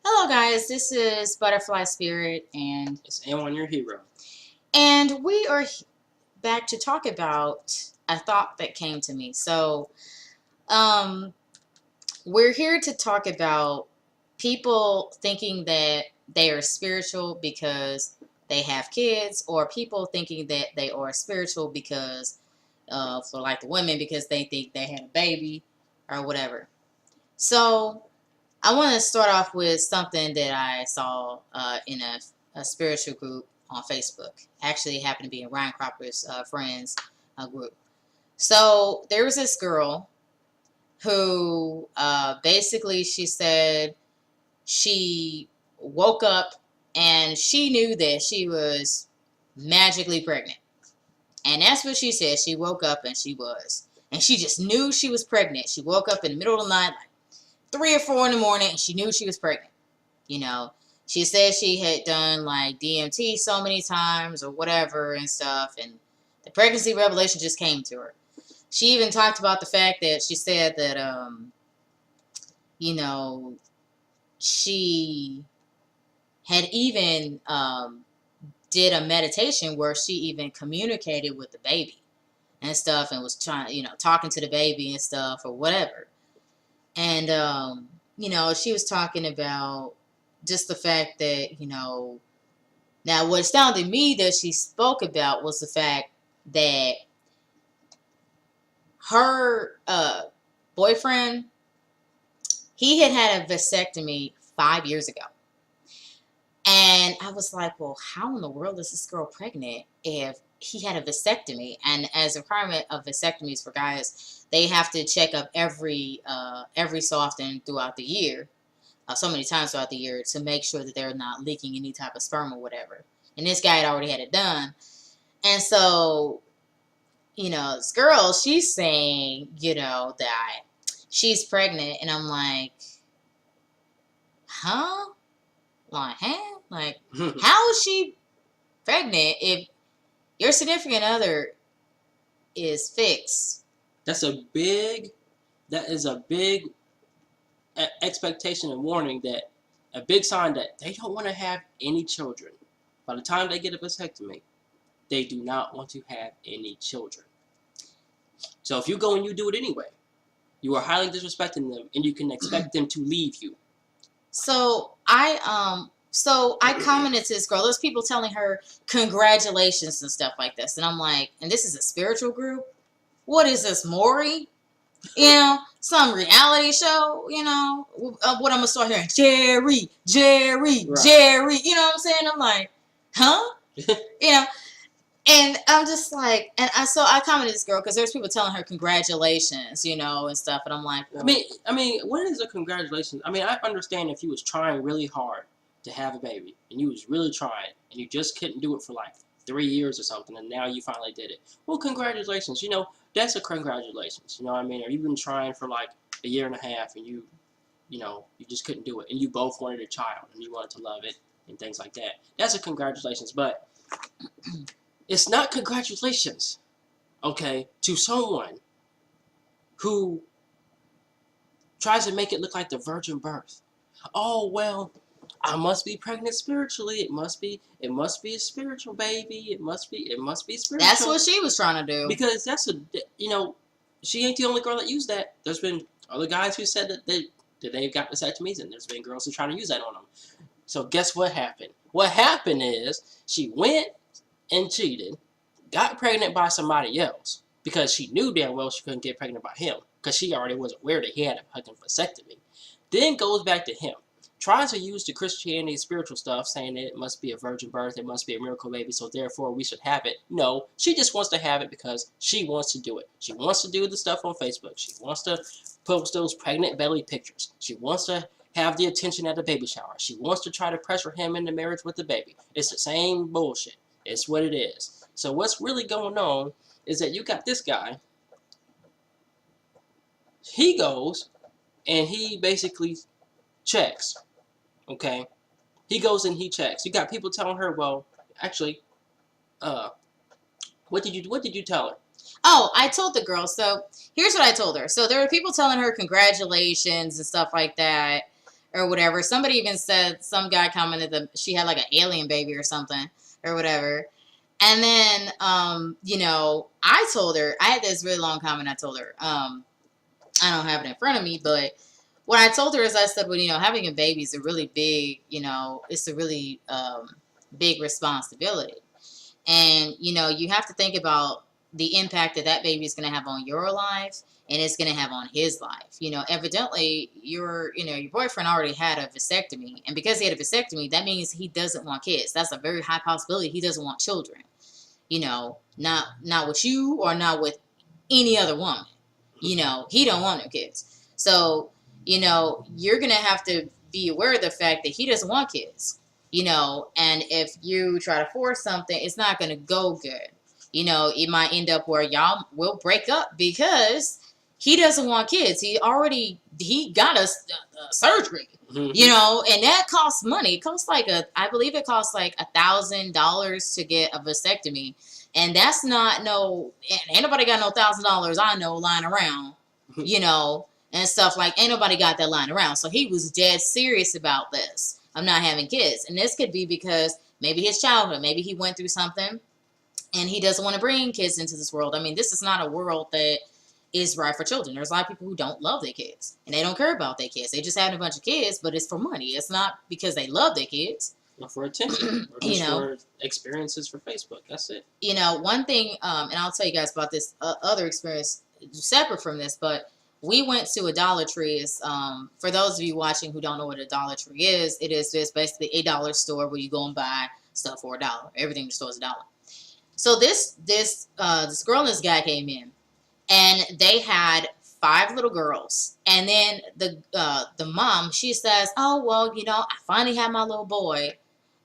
Hello, guys. This is Butterfly Spirit, and It's A1 your hero. we are back to talk about a thought that came to me. Um, we're here to talk about people thinking that they are spiritual because they have kids, or people thinking that they are spiritual because, for like the women, because they think they had a baby or whatever. So I want to start off with something that I saw in a spiritual group on Facebook. Actually, it happened to be in Ryan Cropper's friends group. So there was this girl who basically she said she woke up and she knew that she was magically pregnant. And that's what she said. She woke up and she was. And she just knew she was pregnant. She woke up in the middle of the night, like 3 or 4 in the morning, and she knew she was pregnant. You know, she said she had done like DMT so many times or whatever and stuff, and the pregnancy revelation just came to her. She even talked about the fact that she said that, you know, she had even did a meditation where she even communicated with the baby and stuff and was trying, talking to the baby and stuff or whatever. And, she was talking about just the fact that, now what astounded me that she spoke about was the fact that her boyfriend, he had a vasectomy 5 years ago. And I was like, well, how in the world is this girl pregnant if he had a vasectomy? And as a requirement of vasectomies for guys, they have to check up every so often throughout the year, so many times throughout the year, to make sure that they're not leaking any type of sperm or whatever. And this guy had already had it done. And so, this girl, she's saying, that she's pregnant. And I'm like, huh? Like, huh? Like, how is she pregnant if your significant other is fixed? That is a big expectation and warning, that a big sign that they don't want to have any children. By the time they get a vasectomy, they do not want to have any children. So if you go and you do it anyway, you are highly disrespecting them, and you can expect them to leave you. So I commented to this girl. There's people telling her congratulations and stuff like this, and I'm like, and this is a spiritual group. What is this, Maury? Some reality show. What I'm gonna start hearing, Jerry, right. Jerry. You know what I'm saying? I'm like, huh? And I'm just like, and I commented to this girl because there's people telling her congratulations, and stuff, and I'm like, well, I mean, what is a congratulations? I mean, I understand if you was trying really hard to have a baby, and you was really trying, and you just couldn't do it for like 3 years or something, and now you finally did it. Well, congratulations. That's a congratulations. You know what I mean? Or you've been trying for like a year and a half, and you just couldn't do it, and you both wanted a child, and you wanted to love it, and things like that. That's a congratulations, but it's not congratulations, okay, to someone who tries to make it look like the virgin birth. Oh, well, I must be pregnant spiritually. It must be a spiritual baby. It must be spiritual. That's what she was trying to do. Because she ain't the only girl that used that. There's been other guys who said that they've got vasectomies, and there's been girls who try to use that on them. So guess what happened? What happened is she went and cheated, got pregnant by somebody else, because she knew damn well she couldn't get pregnant by him, because she already was aware that he had a fucking vasectomy. Then goes back to him, tries to use the Christianity spiritual stuff, saying that it must be a virgin birth, it must be a miracle baby, so therefore we should have it. No, she just wants to have it because she wants to do it. She wants to do the stuff on Facebook. She wants to post those pregnant belly pictures. She wants to have the attention at the baby shower. She wants to try to pressure him into marriage with the baby. It's the same bullshit. It's what it is. So what's really going on is that you got this guy. He goes and he basically checks. Okay? He goes and he checks. You got people telling her, well, actually, what did you tell her? Oh, I told the girl. So here's what I told her. So there were people telling her congratulations and stuff like that, or whatever. Somebody even said, some guy commented that she had like an alien baby or something or whatever. And then, I told her, I had this really long comment. I told her, I don't have it in front of me, but what I told her is I said, well, having a baby is a really big, it's a really big responsibility. And, you have to think about the impact that that baby is going to have on your life and it's going to have on his life. Evidently your boyfriend already had a vasectomy. And because he had a vasectomy, that means he doesn't want kids. That's a very high possibility he doesn't want children. Not with you or not with any other woman. He don't want no kids. So, you're going to have to be aware of the fact that he doesn't want kids. And if you try to force something, it's not going to go good. It might end up where y'all will break up because he doesn't want kids. He got a surgery, and that costs money. It costs I believe it costs like $1,000 to get a vasectomy. And that's not ain't nobody got no $1,000 I know lying around, and stuff ain't nobody got that lying around. So he was dead serious about this. I'm not having kids. And this could be because maybe his childhood, maybe he went through something and he doesn't want to bring kids into this world. I mean, this is not a world that is right for children. There's a lot of people who don't love their kids and they don't care about their kids. They just having a bunch of kids, but it's for money. It's not because they love their kids. Or for attention. Or just for experiences for Facebook. That's it. One thing, and I'll tell you guys about this other experience separate from this, but we went to a Dollar Tree. For those of you watching who don't know what a Dollar Tree is, it is just basically a dollar store where you go and buy stuff for $1. Everything in the store is $1. So this girl and this guy came in, and they had 5 little girls. And then the mom, she says, "Oh well, I finally had my little boy,"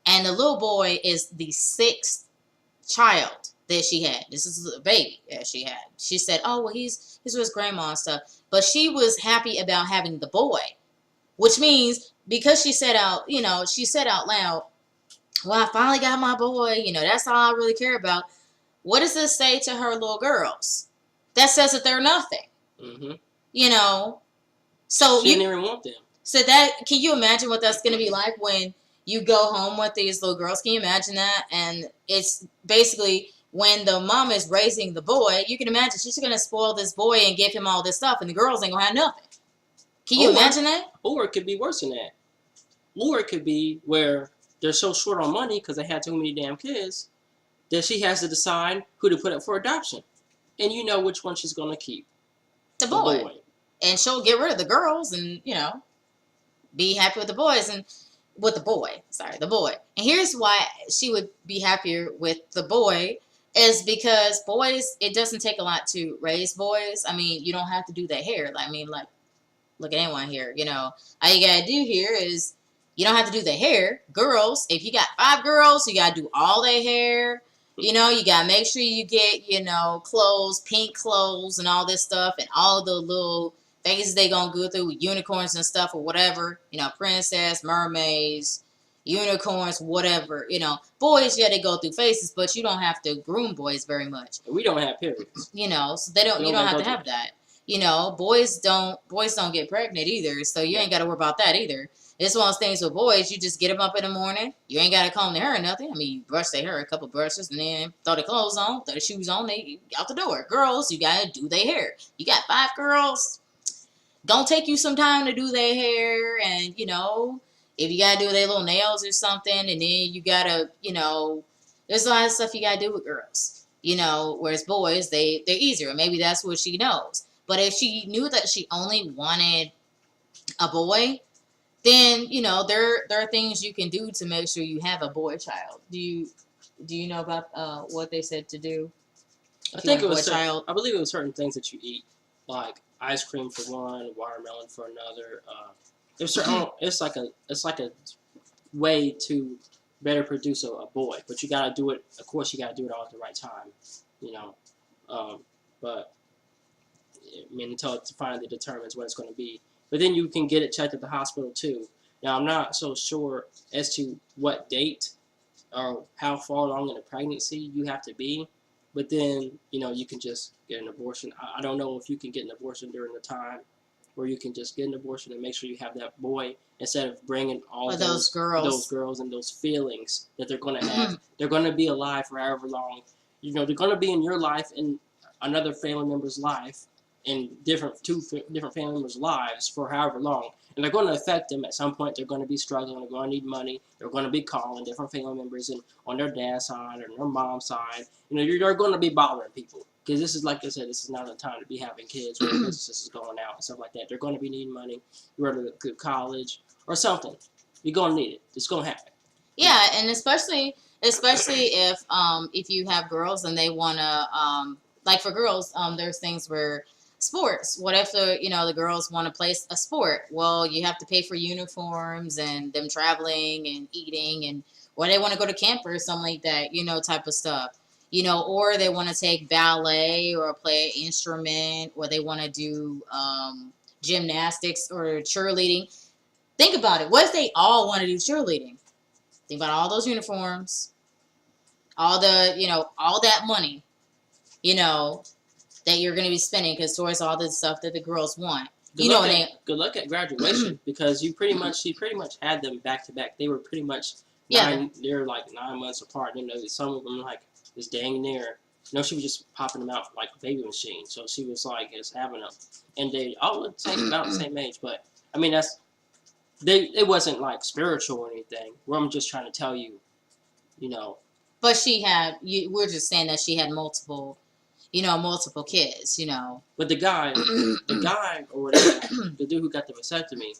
and the little boy is the 6th child that she had. This is a baby that she had. She said, "Oh well, he's with his grandma and stuff." But she was happy about having the boy, which means because she said out loud, "Well, I finally got my boy. That's all I really care about." What does this say to her little girls? That says that they're nothing. Mm-hmm. So she didn't even want them. So can you imagine what that's going to be like when you go home with these little girls? Can you imagine that? And it's basically when the mom is raising the boy, you can imagine she's going to spoil this boy and give him all this stuff, and the girls ain't going to have nothing. Can you imagine that? Or it could be worse than that. Or it could be where they're so short on money because they had too many damn kids that she has to decide who to put up for adoption. And you know which one she's going to keep. The boy. And she'll get rid of the girls and, be happy with the boys and with the boy. Sorry, the boy. And here's why she would be happier with the boy is because boys, it doesn't take a lot to raise boys. I mean, you don't have to do their hair. Look at anyone here, all you gotta do here is you don't have to do their hair. Girls, if you got 5 girls, you gotta do all their hair. You gotta make sure you get, clothes, pink clothes and all this stuff and all the little phases they gonna go through with unicorns and stuff or whatever. Princess, mermaids, unicorns, whatever. Boys, yeah, they go through phases, but you don't have to groom boys very much. We don't have periods. So you don't have to have that. Boys don't get pregnant either, so you ain't got to worry about that either. It's one of those things with boys, you just get them up in the morning. You ain't got to comb their hair or nothing. I mean, you brush their hair, a couple brushes, and then throw their clothes on, throw their shoes on, they out the door. Girls, you got to do their hair. You got 5 girls, gonna take you some time to do their hair, and, if you got to do their little nails or something, and then you got to, there's a lot of stuff you got to do with girls. Whereas boys, they're easier. Maybe that's what she knows. But if she knew that she only wanted a boy, then, there are things you can do to make sure you have a boy child. Do you know about what they said to do? I think it was I believe it was certain things that you eat, like ice cream for one, watermelon for another. There's certain it's like a way to better produce a boy, but you gotta do it. Of course, you gotta do it all at the right time, but I mean, until it finally determines what it's going to be. But then you can get it checked at the hospital too. Now, I'm not so sure as to what date or how far along in the pregnancy you have to be. But then, you can just get an abortion. I don't know if you can get an abortion during the time where you can just get an abortion and make sure you have that boy instead of bringing all Or those those girls. girls and those feelings that they're going to have. They're going to be alive for however long. They're going to be in your life and another family member's life in two different family members' lives for however long. And they're going to affect them at some point. They're going to be struggling. They're going to need money. They're going to be calling different family members and on their dad's side or their mom's side. You're going to be bothering people. Because this is, like I said, this is not the time to be having kids when businesses is going out and stuff like that. They're going to be needing money. You're ready to go to college or something. You're going to need it. It's going to happen. Yeah, and especially if you have girls and they want to, like for girls, there's things where sports. What if the girls want to play a sport? Well, you have to pay for uniforms and them traveling and eating, and or they want to go to camp or something like that, type of stuff. Or they want to take ballet or play an instrument, or they want to do gymnastics or cheerleading. Think about it. What if they all want to do cheerleading? Think about all those uniforms, all that money, that you're going to be spending because towards all the stuff that the girls want. Good luck at graduation because she pretty much had them back to back. They were pretty much they're like 9 months apart. Some of them like this dang near. She was just popping them out like a baby machine. So she was like just having them, and they all looked about the same age. But I mean it wasn't like spiritual or anything. Where I'm just trying to tell you, But she had. We're just saying that she had multiple kids. But the guy or whatever, the dude who got the vasectomy.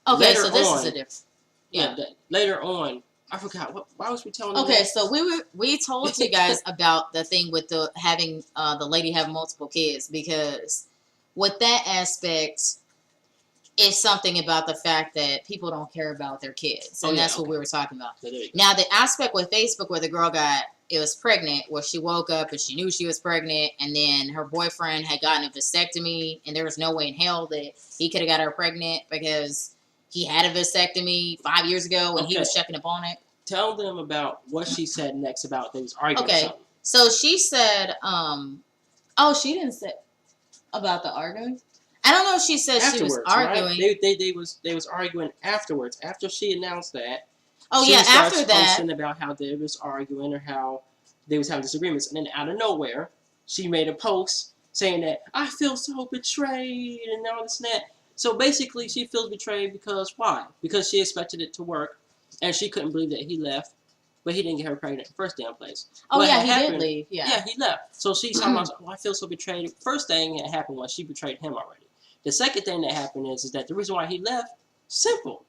Okay, so this is a different. Yeah. Later on, I forgot. Why was we telling them? Okay, that? so we told you guys about the thing with the having the lady have multiple kids, because with that aspect, it's something about the fact that people don't care about their kids, and that's what we were talking about. So now, the aspect with Facebook where the girl was pregnant, where she woke up and she knew she was pregnant, and then her boyfriend had gotten a vasectomy, and there was no way in hell that he could have got her pregnant because he had a vasectomy 5 years ago and he was checking up on it. Tell them about what she said next about they was arguing. Okay, so she said, she didn't say about the arguing. I don't know if she said afterwards, she was arguing. Right? They was arguing afterwards. After she announced that. Oh yeah, after that. Posting about how they was arguing or how they was having disagreements, and then out of nowhere, she made a post saying that I feel so betrayed and all this and that. So basically, she feels betrayed because why? Because she expected it to work, and she couldn't believe that he left, but he didn't get her pregnant in the first damn place. Oh yeah, he did leave. Yeah, he left. So she's talking about, I feel so betrayed. First thing that happened was she betrayed him already. The second thing that happened is that the reason why he left, simple.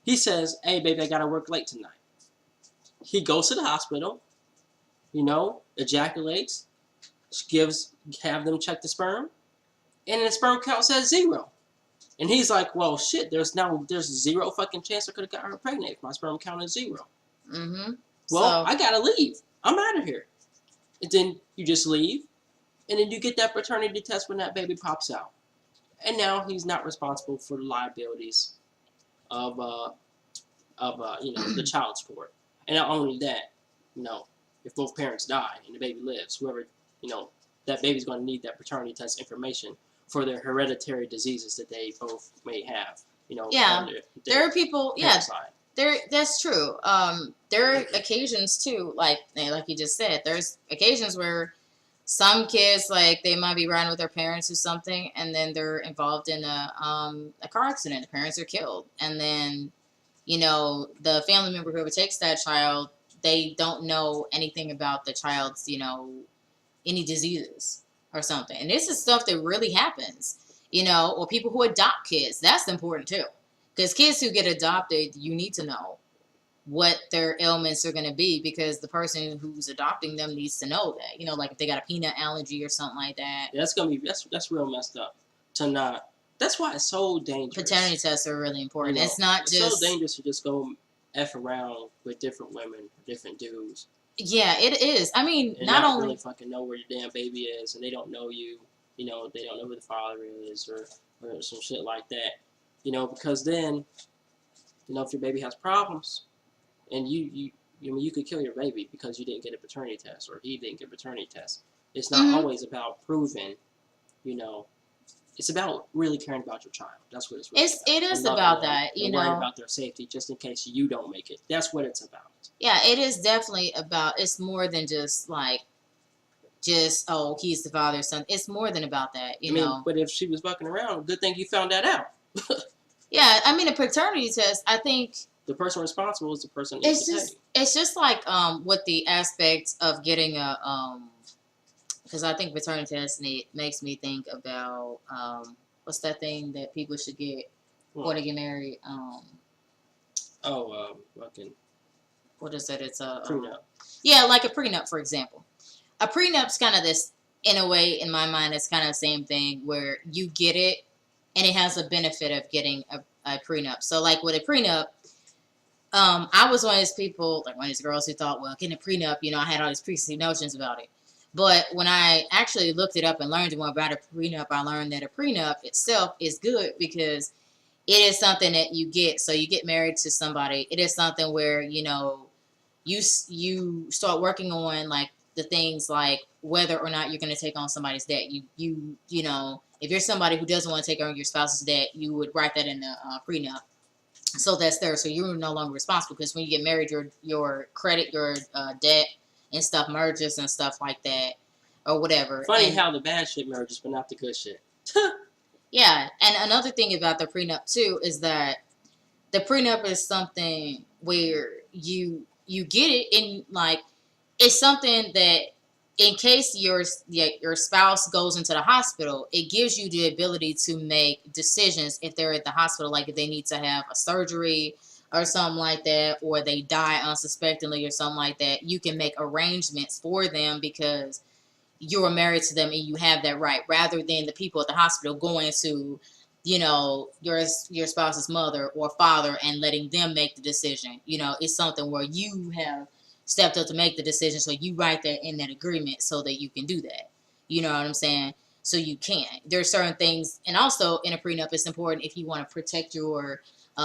He says, hey, baby, I got to work late tonight. He goes to the hospital, ejaculates, have them check the sperm, and the sperm count says 0. And he's like, well, shit, there's 0 fucking chance I could have got her pregnant if my sperm count is 0. Mm-hmm. Well, I got to leave. I'm out of here. And then you just leave, and then you get that paternity test when that baby pops out. And now he's not responsible for the liabilities of the child support. And not only that, if both parents die and the baby lives, whoever, that baby's going to need that paternity test information for their hereditary diseases that they both may have. Yeah, there are people. Yeah, side. That's true. There are occasions too, like you just said. There's occasions where some kids, like, they might be riding with their parents or something, and then they're involved in a car accident. The parents are killed, and then the family member who takes that child, they don't know anything about the child's any diseases or something. And this is stuff that really happens. Or people who adopt kids. That's important too, because kids who get adopted, you need to know what their ailments are going to be, because the person who's adopting them needs to know that, like if they got a peanut allergy or something like that. Yeah, that's real messed up to not. That's why it's so dangerous. Paternity tests are really important. It's not just so dangerous to just go F around with different women, different dudes. Yeah, it is. I mean, and not only really fucking know where your damn baby is, and they don't know you. They don't know who the father is, or some shit like that. Because then, if your baby has problems, and you could kill your baby because you didn't get a paternity test, or he didn't get a paternity test. It's not always about proving, it's about really caring about your child. That's what it's really about. It is And loving about them that, you and worrying know. about their safety just in case you don't make it. That's what it's about. Yeah, it is definitely about. It's more than just like just oh he's the father son. It's more than about that, I you mean, know. but if she was fucking around, good thing you found that out. Yeah, I mean a paternity test. I think The person responsible is the person that needs to pay. it's just like with the aspect of getting a because I think paternity test makes me think about what's that thing that people should get before they get married? Fucking What is it? It's a prenup. yeah, like a prenup, for example. A prenup's kind of this, in a way, in my mind, it's kind of the same thing where you get it, and it has a benefit of getting a prenup. So, like with a prenup, I was one of those people, like one of these girls who thought, well, getting a prenup, you know, I had all these preconceived notions about it. But when I actually looked it up and learned more about a prenup, I learned that a prenup itself is good because it is something that you get. So you get married to somebody. It is something where, you know, you start working on like the things like whether or not you're going to take on somebody's debt. You know, if you're somebody who doesn't want to take on your spouse's debt, you would write that in the prenup. So that's there. So you're no longer responsible because when you get married, your credit, your debt and stuff merges and stuff like that, or whatever. Funny And how the bad shit merges, but not the good shit. yeah, and another thing about the prenup too is that the prenup is something where you get it in like it's something that in case your spouse goes into the hospital, it gives you the ability to make decisions if they're at the hospital, like if they need to have a surgery or something like that, or they die unsuspectingly or something like that. You can make arrangements for them because you're married to them and you have that right, rather than the people at the hospital going to, you know, your spouse's mother or father and letting them make the decision. You know, it's something where you have stepped up to make the decision, so you write that in that agreement so that you can do that. You know what I'm saying? So you can. There are certain things, and also in a prenup, it's important if you want to protect your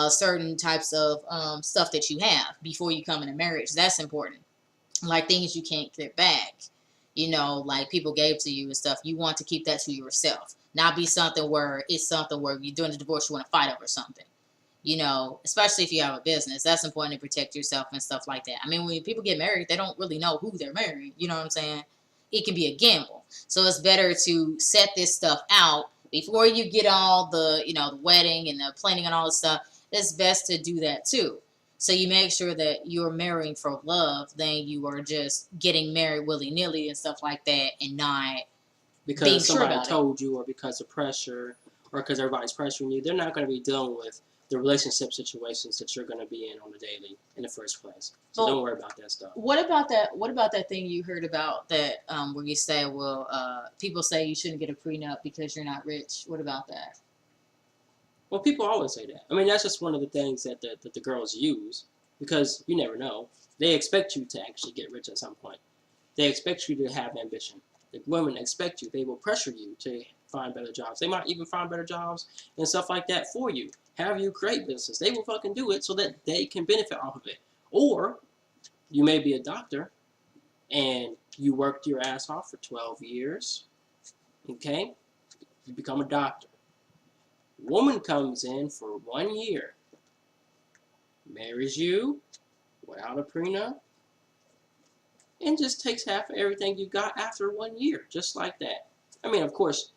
certain types of stuff that you have before you come into marriage. That's important, like things you can't get back. You know, like people gave to you and stuff. You want to keep that to yourself, not be something where it's something where you're doing a divorce, you want to fight over something. You know, especially if you have a business, that's important to protect yourself and stuff like that. I mean, when people get married, they don't really know who they're marrying. You know what I'm saying? It can be a gamble. So it's better to set this stuff out before you get all the, you know, the wedding and the planning and all this stuff. It's best to do that too. So you make sure that you're marrying for love, than you are just getting married willy nilly and stuff like that, and not Because being sure somebody about it. told you, or because of pressure, or because everybody's pressuring you. They're not going to be dealing with the relationship situations that you're going to be in on the daily in the first place. So Well, don't worry about that stuff. What about that? What about that thing you heard about that where you say, well, people say you shouldn't get a prenup because you're not rich. What about that? Well, people always say that. I mean, that's just one of the things that the girls use, because you never know. They expect you to actually get rich at some point. They expect you to have ambition. The women expect you. They will pressure you to find better jobs. They might even find better jobs and stuff like that for you. Have you create business. They will fucking do it so that they can benefit off of it. Or you may be a doctor and you worked your ass off for 12 years. Okay? You become a doctor. Woman comes in for 1 year, marries you without a prenup, and just takes half of everything you got after 1 year, just like that. I mean, of course,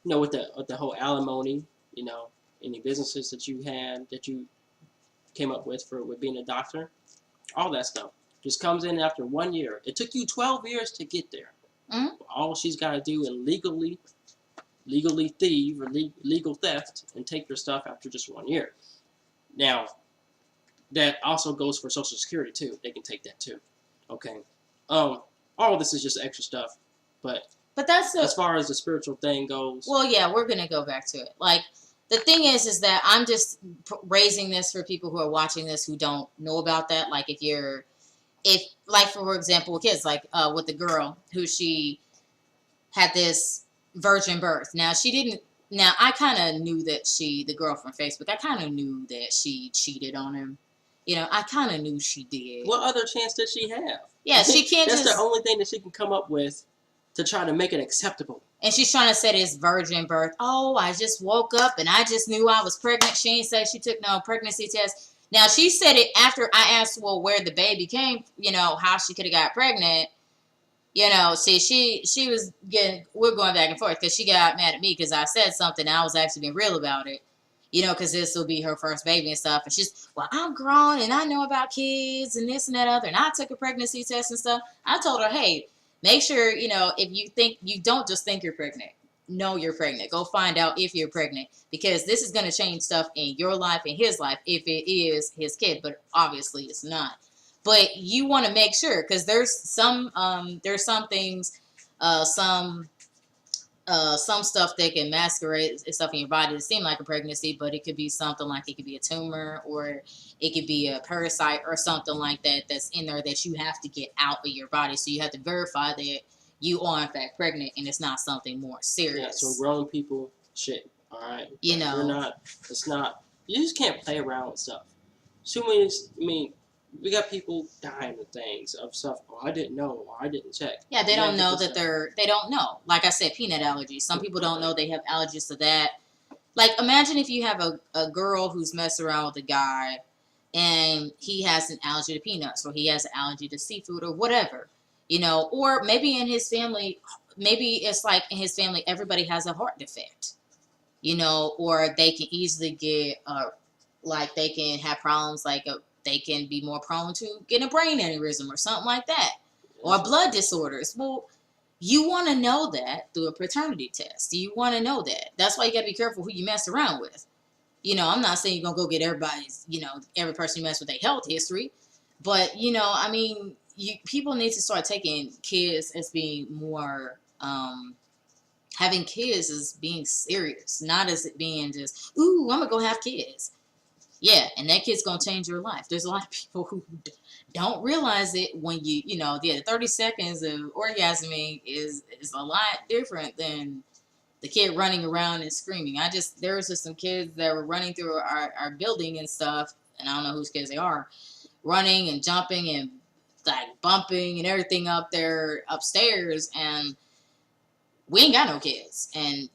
you know, with the whole alimony, you know, any businesses that you had that you came up with being a doctor, all that stuff just comes in after 1 year. It took you 12 years to get there. Mm-hmm. All she's got to do and legally thieve or legal theft and take your stuff after just 1 year. Now, that also goes for Social Security too. They can take that too. Okay. All this is just extra stuff, but that's as far as the spiritual thing goes. Well, yeah, we're gonna go back to it. Like the thing is that I'm just raising this for people who are watching this who don't know about that. Like if like for example, with kids, like with the girl who she had this virgin birth. Now she didn't. Now I kind of knew that the girl from Facebook, I kind of knew that she cheated on him. You know, I kind of knew she did. What other chance did she have? Yeah, she can't That's just. the only thing that she can come up with to try to make it acceptable. And she's trying to say this virgin birth. Oh, I just woke up and I just knew I was pregnant. She ain't say she took no pregnancy test. Now, she said it after I asked, well, where the baby came, how she could have got pregnant. See, she was we're going back and forth because she got mad at me because I said something and I was actually being real about it. Because this will be her first baby and stuff. And she's, well, I'm grown and I know about kids and this and that other. And I took a pregnancy test and stuff. I told her, hey, make sure, if you think, you don't just think you're pregnant. No, you're pregnant. Go find out if you're pregnant. Because this is going to change stuff in your life and his life if it is his kid. But obviously it's not. But you want to make sure because there's some things, some stuff that can masquerade stuff in your body that seem like a pregnancy, but it could be something like it could be a tumor or it could be a parasite or something like that that's in there that you have to get out of your body. So you have to verify that you are in fact pregnant and it's not something more serious. Yeah, so grown people, shit, all right? It's not, you just can't play around with stuff. Too many, we got people dying of things, of stuff. Oh, I didn't know. Or I didn't check. Yeah, they don't know that they don't know. Like I said, peanut allergies. Some people don't know they have allergies to that. Like, imagine if you have a girl who's messing around with a guy and he has an allergy to peanuts or he has an allergy to seafood or whatever, or maybe in his family, maybe it's like in his family, everybody has a heart defect, or they can easily get, they can have problems they can be more prone to getting a brain aneurysm or something like that, or blood disorders. Well, you want to know that through a paternity test. You want to know that. That's why you got to be careful who you mess around with. I'm not saying you're going to go get everybody's, every person you mess with a health history. But, people need to start taking kids as being more, having kids as being serious, not as it being just, ooh, I'm going to go have kids. Yeah, and that kid's going to change your life. There's a lot of people who don't realize it when the 30 seconds of orgasming is a lot different than the kid running around and screaming. There was just some kids that were running through our building and stuff, and I don't know whose kids they are, running and jumping and like bumping and everything up there upstairs, and we ain't got no kids. And,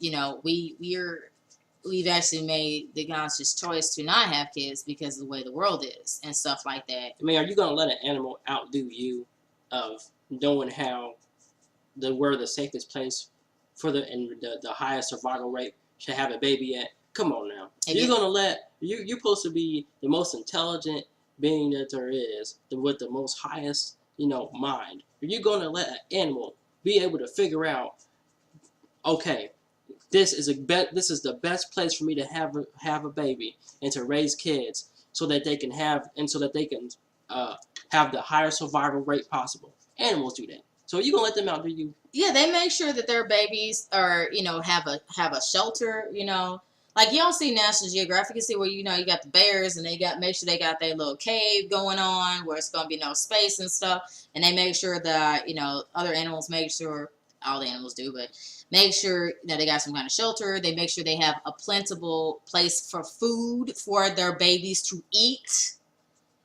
we've actually made the conscious choice to not have kids because of the way the world is and stuff like that. Are you going to let an animal outdo you of knowing where the safest place for the highest survival rate should have a baby at? Come on now. You're going to you're supposed to be the most intelligent being that there is, with the most highest, mind. Are you going to let an animal be able to figure out, okay, this is the best place for me to have a baby and to raise kids so that they can have the higher survival rate possible. Animals do that. So are you gonna let them outdo you? Yeah, they make sure that their babies are, have a shelter, Like you don't see National Geographic, you see where you got the bears and make sure they got their little cave going on where it's gonna be no space and stuff, and they make sure that other animals make sure, all the animals do, but make sure that they got some kind of shelter. They make sure they have a plentiful place for food for their babies to eat,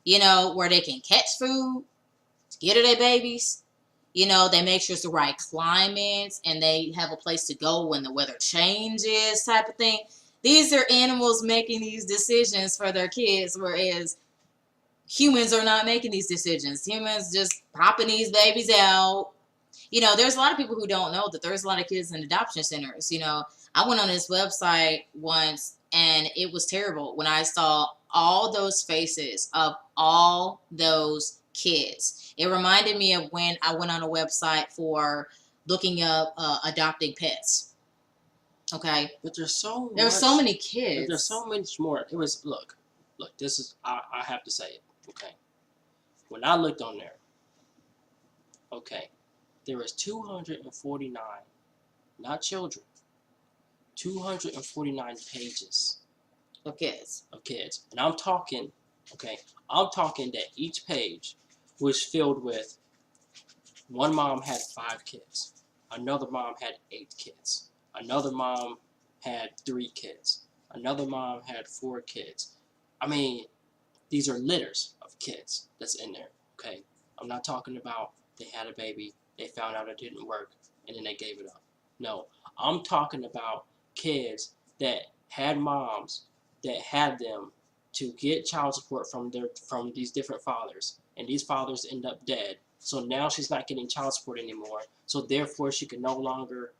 where they can catch food to get to their babies. They make sure it's the right climate and they have a place to go when the weather changes, type of thing. These are animals making these decisions for their kids, whereas humans are not making these decisions. Humans just popping these babies out. There's a lot of people who don't know that there's a lot of kids in adoption centers. I went on this website once and it was terrible when I saw all those faces of all those kids. It reminded me of when I went on a website for looking up adopting pets. Okay. But there's so many kids. But there's so much more. It was, look, this is, I have to say it, okay. When I looked on there, okay, there was 249, not children, 249 pages of kids. And I'm talking that each page was filled with, one mom had 5 kids, another mom had 8 kids, another mom had 3 kids, another mom had 4 kids. These are litters of kids that's in there, okay? I'm not talking about they had a baby, they found out it didn't work, and then they gave it up. No, I'm talking about kids that had moms that had them to get child support from these different fathers, and these fathers end up dead. So now she's not getting child support anymore. So therefore, she can no longer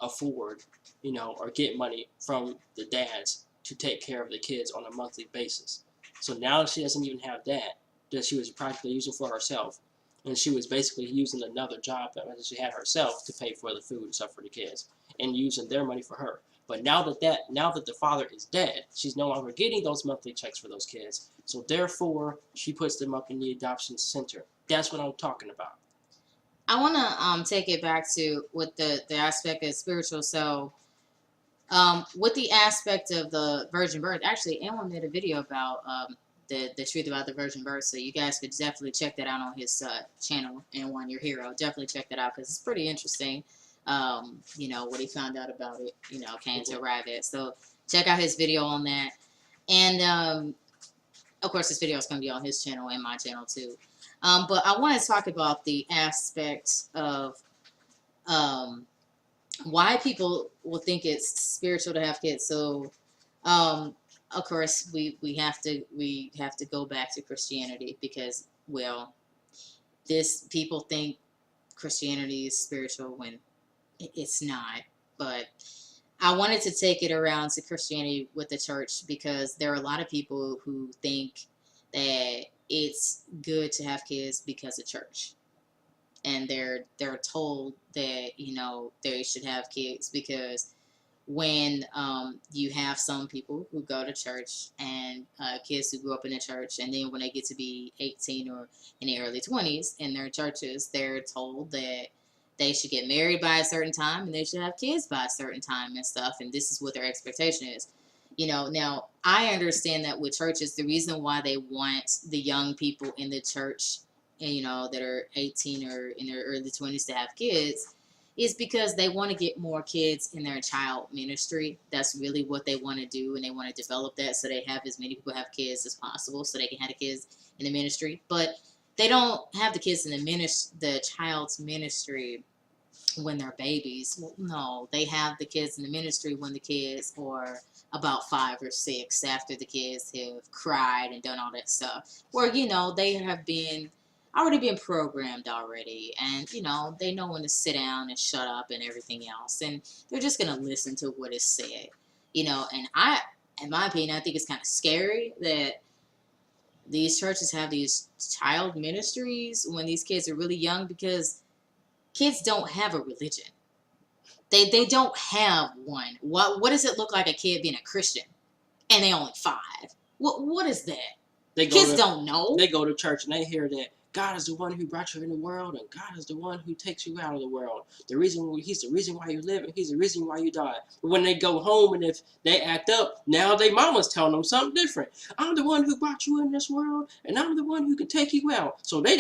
afford, or get money from the dads to take care of the kids on a monthly basis. So now she doesn't even have that she was practically using for herself, and she was basically using another job that she had herself to pay for the food and stuff for the kids, and using their money for her. But now that the father is dead, she's no longer getting those monthly checks for those kids. So therefore, she puts them up in the adoption center. That's what I'm talking about. I want to take it back to with the aspect of spiritual. So, with the aspect of the virgin birth, actually, Alan made a video about the truth about the virgin birth. So you guys could definitely check that out on his channel, and Your Hero. Definitely check that out because it's pretty interesting. What he found out about it, came to arrive at. So check out his video on that. And of course, this video is going to be on his channel and my channel too. But I want to talk about the aspect of why people will think it's spiritual to have kids. So, of course, we have to go back to Christianity because, well, people think Christianity is spiritual when it's not. But I wanted to take it around to Christianity with the church because there are a lot of people who think that it's good to have kids because of church, and they're told that they should have kids because when you have some people who go to church and kids who grew up in the church, and then when they get to be 18 or in their early 20s in their churches, they're told that they should get married by a certain time and they should have kids by a certain time and stuff, and this is what their expectation is. Now I understand that with churches, the reason why they want the young people in the church, that are 18 or in their early 20s to have kids, is because they want to get more kids in their child ministry. That's really what they want to do, and they want to develop that so they have as many people have kids as possible, so they can have the kids in the ministry. But they don't have the kids in the child's ministry when they're babies. Well, no, they have the kids in the ministry when the kids are about 5 or 6, after the kids have cried and done all that stuff, where they have already been programmed already, and they know when to sit down and shut up and everything else, and they're just gonna listen to what is said. And in my opinion, I think it's kind of scary that these churches have these child ministries when these kids are really young, because kids don't have a religion. They don't have one. What does it look like a kid being a Christian and they only 5? What is that? Kids don't know. They go to church and they hear that God is the one who brought you in the world, and God is the one who takes you out of the world. He's the reason why you live, and He's the reason why you die. But when they go home and if they act up, now their mama's telling them something different. I'm the one who brought you in this world, and I'm the one who can take you out. So they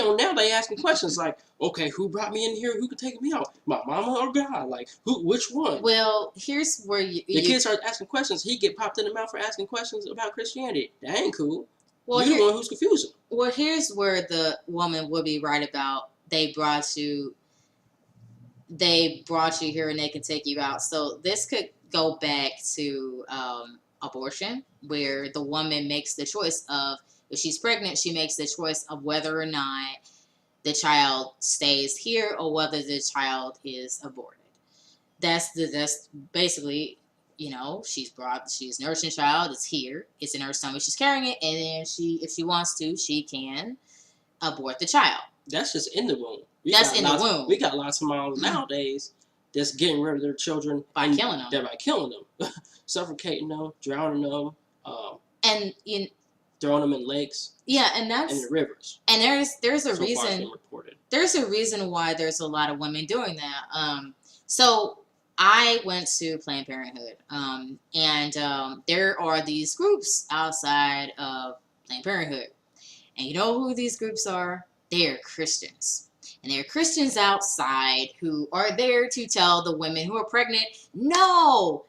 asking questions like, okay, who brought me in here? Who can take me out? My mama or God? Like, which one? Well, here's where the kids start asking questions. He get popped in the mouth for asking questions about Christianity. That ain't cool. Well, you're the one who's confusing. Well, here's where the woman would be right about they brought you here and they can take you out. So this could go back to abortion, where the woman makes the choice of, if she's pregnant, she makes the choice of whether or not the child stays here or whether the child is aborted. That's basically, she's nursing the child, it's here, it's in her stomach, she's carrying it, and then if she wants to, she can abort the child. That's just in the womb. That's in the womb. We got lots of moms nowadays that's getting rid of their children by killing them. By killing them, suffocating them, drowning them, and throwing them in lakes. Yeah, and that's in the rivers. And there's a so reason. There's a reason why there's a lot of women doing that. So I went to Planned Parenthood, and there are these groups outside of Planned Parenthood, and you know who these groups are? They're Christians. And there are Christians outside who are there to tell the women who are pregnant, no,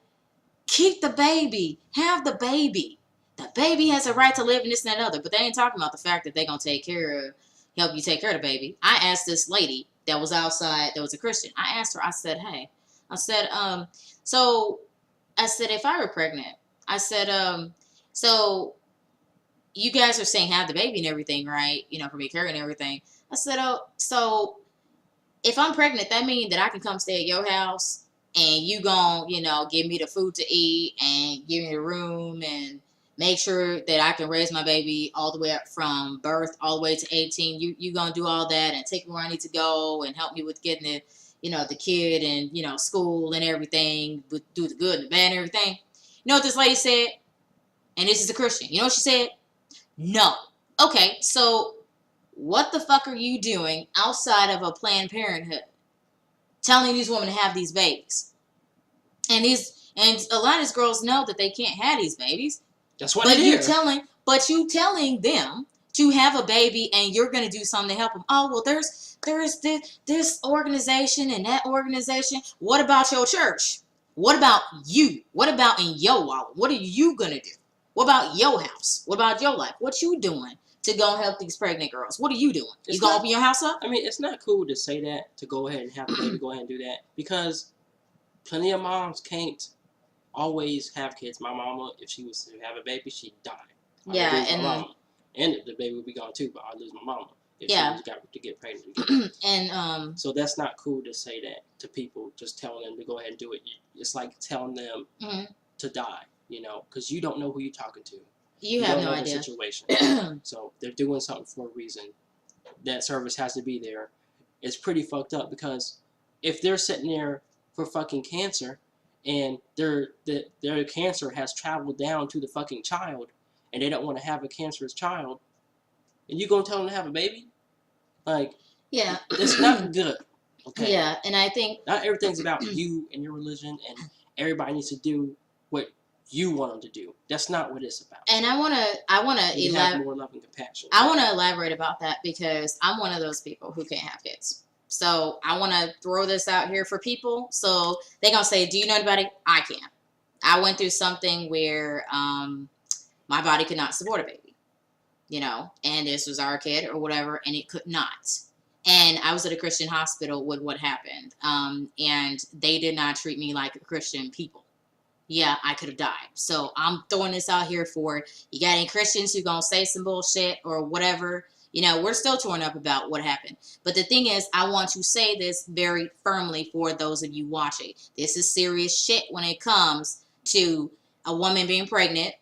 keep the baby, have the baby. The baby has a right to live, and this and that other. But they ain't talking about the fact that they're going to help you take care of the baby. I asked this lady, that was outside that was a Christian. I asked her, I said, hey, I said, so I said, if I were pregnant, I said, so you guys are saying have the baby and everything, right? You know, for me carrying and everything. I said, oh, so if I'm pregnant, that means that I can come stay at your house and you gon', you know, give me the food to eat and give me the room and make sure that I can raise my baby all the way up from birth all the way to 18. You gonna do all that and take me where I need to go and help me with getting the, you know, the kid and, you know, school and everything, do the good and the bad and everything. You know what this lady said? And this is a Christian. You know what she said? No. Okay, so what the fuck are you doing outside of a Planned Parenthood telling these women to have these babies? And a lot of these girls know that they can't have these babies. That's what I hear. But you telling them to have a baby and you're going to do something to help them. Oh, well, there's this organization and that organization. What about your church? What about you? What about in your wallet? What are you going to do? What about your house? What about your life? What you doing to go help these pregnant girls? What are you doing? You going to open your house up? I mean, it's not cool to say that, to go ahead and have a baby, go ahead and do that. Because plenty of moms can't always have kids. My mama, if she was to have a baby, she'd die. And the baby would be gone too, but I'd lose my mama if she got to get pregnant again. And so that's not cool to say that to people, just telling them to go ahead and do it. It's like telling them to die, you know, because you don't know who you're talking to. You have no idea. The situation. So they're doing something for a reason. That service has to be there. It's pretty fucked up because if they're sitting there for fucking cancer and their cancer has traveled down to the fucking child and they don't want to have a cancerous child, and you gonna tell them to have a baby? Like, yeah, it's not good. Okay. Yeah, and I think not everything's about you and your religion, and everybody needs to do what you want them to do. That's not what it's about. And I wanna have more love and compassion. I wanna elaborate about that because I'm one of those people who can't have kids. So I wanna throw this out here for people. So they gonna say, "Do you know anybody?" I can't. I went through something where my body could not support a baby, you know, and this was our kid or whatever, and it could not. And I was at a Christian hospital with what happened, and they did not treat me like Christian people. Yeah, I could have died. So I'm throwing this out here for you got any Christians who gonna say some bullshit or whatever. You know, we're still torn up about what happened. But the thing is, I want to say this very firmly for those of you watching. This is serious shit when it comes to a woman being pregnant,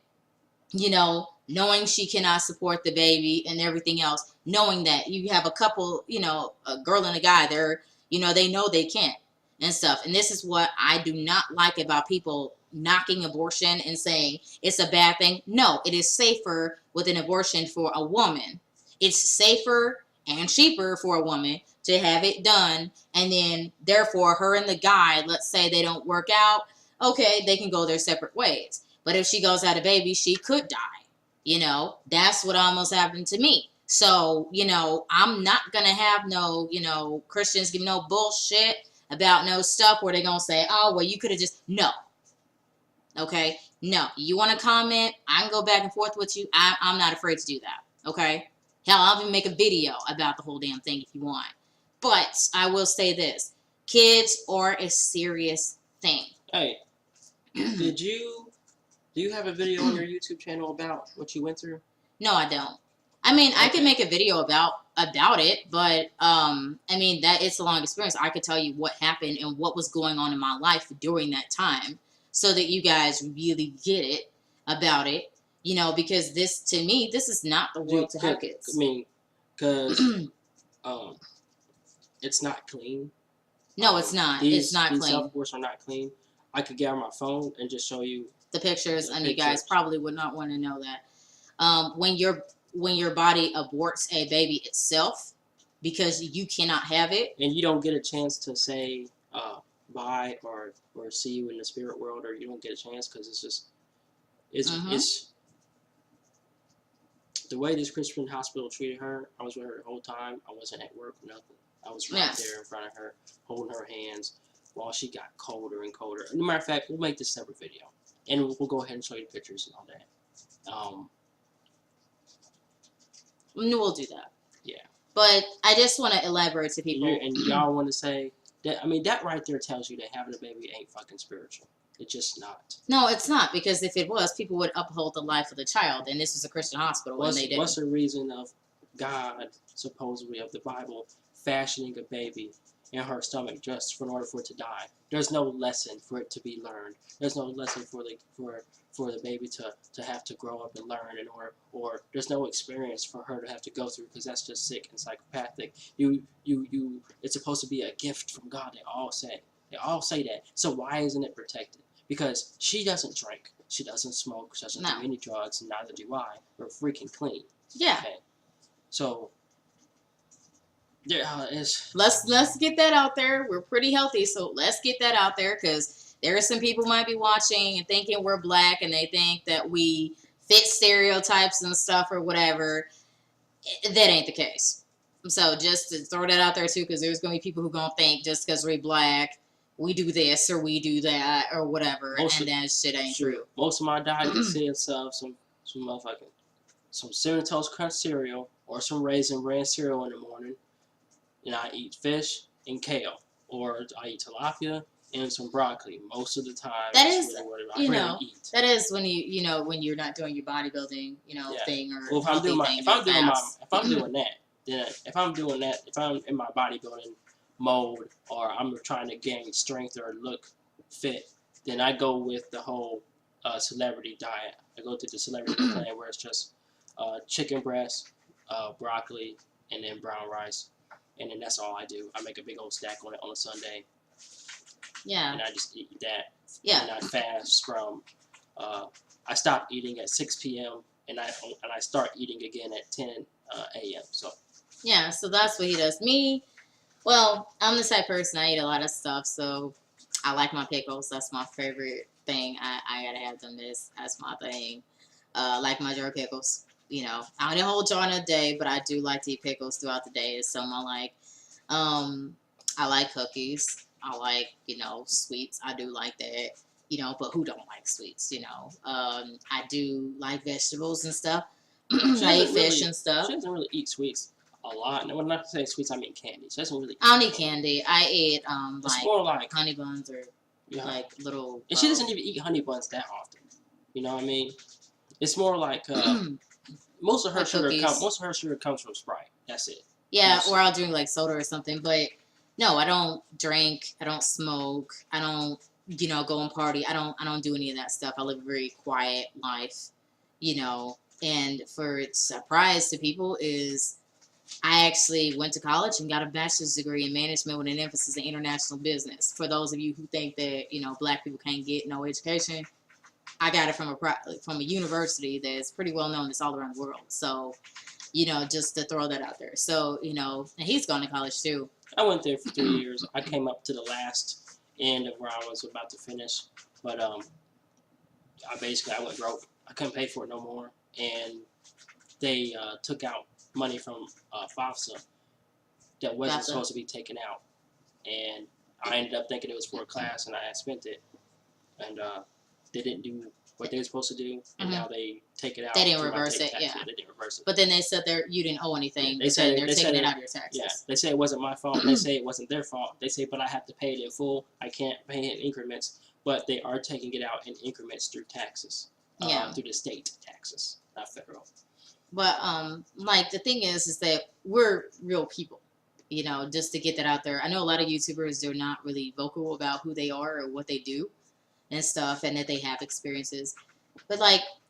you know, knowing she cannot support the baby and everything else, knowing that you have a couple, you know, a girl and a guy, they're, you know they can't and stuff. And this is what I do not like about people knocking abortion and saying it's a bad thing. No, it is safer with an abortion for a woman. It's safer and cheaper for a woman to have it done, and then therefore her and the guy, let's say they don't work out, okay, they can go their separate ways. But if she goes out a baby, she could die. You know, that's what almost happened to me. So, you know, I'm not going to have no, you know, Christians give no bullshit about no stuff where they're going to say, oh, well, you could have just, no. Okay? No. You want to comment? I can go back and forth with you. I'm not afraid to do that. Okay? Hell, I'll even make a video about the whole damn thing if you want. But I will say this. Kids are a serious thing. Hey, do you have a video on your YouTube channel about what you went through? No, I don't. I mean, okay. I could make a video about it, but I mean that it's a long experience. I could tell you what happened and what was going on in my life during that time, so that you guys really get it about it. You know, because this, to me, this is not the world to have kids. I mean, because it's not clean. No, it's not. It's not clean. These self-aborts are not clean. I could get on my phone and just show you the pictures, and you guys probably would not want to know that. When your body aborts a baby itself because you cannot have it, and you don't get a chance to say bye or see you in the spirit world, or you don't get a chance because it's the way this Christian hospital treated her. I was with her the whole time. I wasn't at work, nothing. I was right there in front of her, holding her hands while she got colder and colder. As a matter of fact, we'll make this a separate video, and we'll go ahead and show you the pictures and all that. We'll do that. Yeah. But I just want to elaborate to people. And y'all want to say that? I mean, that right there tells you that having a baby ain't fucking spiritual. It's just not. No, it's not, because if it was, people would uphold the life of the child, and this is a Christian hospital, and they didn't. What's the reason of God, supposedly of the Bible, fashioning a baby in her stomach just in order for it to die? There's no lesson for it to be learned. There's no lesson for the baby to have to grow up and learn, or there's no experience for her to have to go through, because that's just sick and psychopathic. It's supposed to be a gift from God. They all say that. So why isn't it protected? Because she doesn't drink, she doesn't smoke, she doesn't do any drugs, and neither do I. We're freaking clean. Yeah. Okay. So there is. Let's get that out there. We're pretty healthy, so let's get that out there, because there are some people might be watching and thinking we're black, and they think that we fit stereotypes and stuff or whatever. That ain't the case. So just to throw that out there too, because there's gonna be people who gonna think just because we're black, we do this or we do that or whatever, and that shit ain't true. Most of my diet consists of some Cinnamon Toast Crunch cereal or some Raisin Bran cereal in the morning, and I eat fish and kale, or I eat tilapia and some broccoli most of the time. That is, really eat. That is when when you're not doing your bodybuilding, thing, or well, if I'm doing that, if I'm in my bodybuilding mode, or I'm trying to gain strength or look fit, then I go with the whole celebrity diet. I go through the celebrity plan where it's just chicken breast, broccoli, and then brown rice, and then that's all I do. I make a big old stack on it on a Sunday. Yeah. And I just eat that. Yeah. And I fast from. I stop eating at 6 p.m. and I start eating again at 10 a.m. So. Yeah. So that's what he does. Me. Well, I'm the type of person, I eat a lot of stuff, so I like my pickles. That's my favorite thing. I gotta have them. That's my thing. I like my jar of pickles. I don't hold jar in a day, but I do like to eat pickles throughout the day. It's something I like. I like cookies. I like, sweets. I do like that. But who don't like sweets, I do like vegetables and stuff. I eat fish and stuff. She doesn't really eat sweets a lot. And when I say sweets, I mean candy. She doesn't really eat I don't eat candy. I eat it's more like honey buns or like little. And she doesn't even eat honey buns that often. You know what I mean? It's more like most of her sugar comes from Sprite. That's it. Yeah, or I'll drink like soda or something. But no, I don't drink. I don't smoke. I don't go and party. I don't do any of that stuff. I live a very quiet life. And for surprise to people is, I actually went to college and got a bachelor's degree in management with an emphasis in international business. For those of you who think that, black people can't get no education, I got it from a university that's pretty well known. It's all around the world. So, just to throw that out there. So, and he's gone to college too. I went there for 3 years. I came up to the last end of where I was about to finish. But I went broke. I couldn't pay for it no more. And they took out money from FAFSA that wasn't supposed to be taken out, and I ended up thinking it was for a class, and I had spent it, and they didn't do what they were supposed to do, and now they take it out. They didn't reverse it, yeah. They didn't reverse it. But then they said you didn't owe anything. They said they're taking it out of your taxes. Yeah, they say it wasn't my fault. They say it wasn't their fault. They say, but I have to pay it in full. I can't pay it in increments, but they are taking it out in increments through taxes, through the state taxes, not federal. But the thing is that we're real people, just to get that out there. I know a lot of YouTubers, they're not really vocal about who they are or what they do and stuff, and that they have experiences. But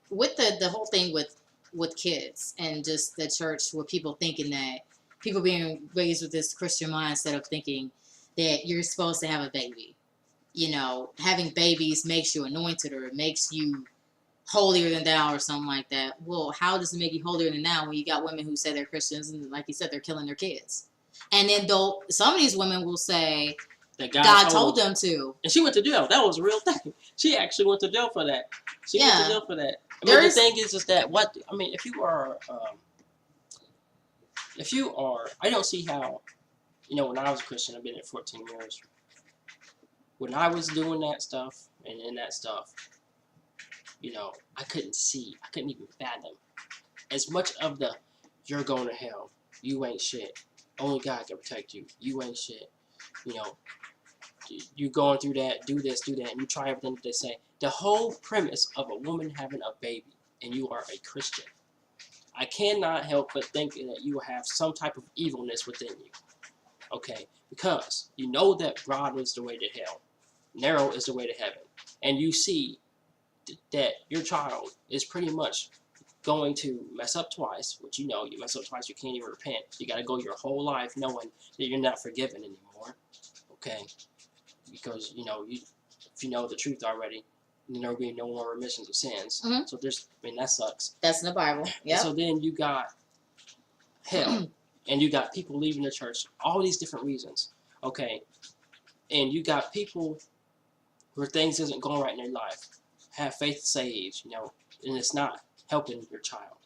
with the whole thing with kids and just the church, with people thinking that people being raised with this Christian mindset of thinking that you're supposed to have a baby, having babies makes you anointed or it makes you holier than thou or something like that. Well, how does it make you holier than thou when you got women who say they're Christians and, like you said, they're killing their kids? And then some of these women will say that God told them to. And she went to jail. That was a real thing. She actually went to jail for that. She went to jail for that. The thing is that if you are, I don't see how, when I was a Christian, I've been here 14 years. When I was doing that stuff and in that stuff, I couldn't even fathom as much of the you're going to hell, You ain't shit. Only God can protect you. You ain't shit. You know, you going through that, do this, do that, and you try everything that they say. The whole premise of a woman having a baby, and you are a Christian, I cannot help but think that you have some type of evilness within you. Okay? Because you know that broad is the way to hell. Narrow is the way to heaven. And you see that your child is pretty much going to mess up twice, which you know, you mess up twice, you can't even repent. You got to go your whole life knowing that you're not forgiven anymore. Okay? Because, you know, if you know the truth already, then there will be no more remissions of sins. Mhm. So that sucks. That's in the Bible. Yeah. So then you got hell, and you got people leaving the church, all these different reasons. Okay? And you got people where things isn't going right in their life, have faith saved, you know, and it's not helping your child.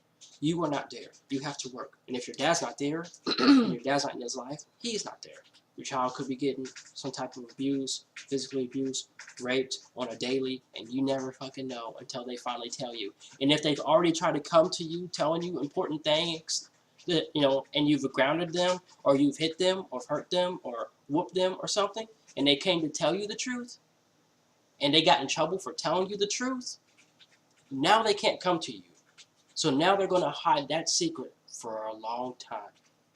You are not there. You have to work. And if your dad's not there, and your dad's not in his life, he's not there. Your child could be getting some type of abuse, physically abused, raped on a daily, and you never fucking know until they finally tell you. And if they've already tried to come to you telling you important things that, you know, and you've grounded them, or you've hit them, or hurt them, or whooped them, or something, and they came to tell you the truth, and they got in trouble for telling you the truth, now they can't come to you. So now they're going to hide that secret for a long time.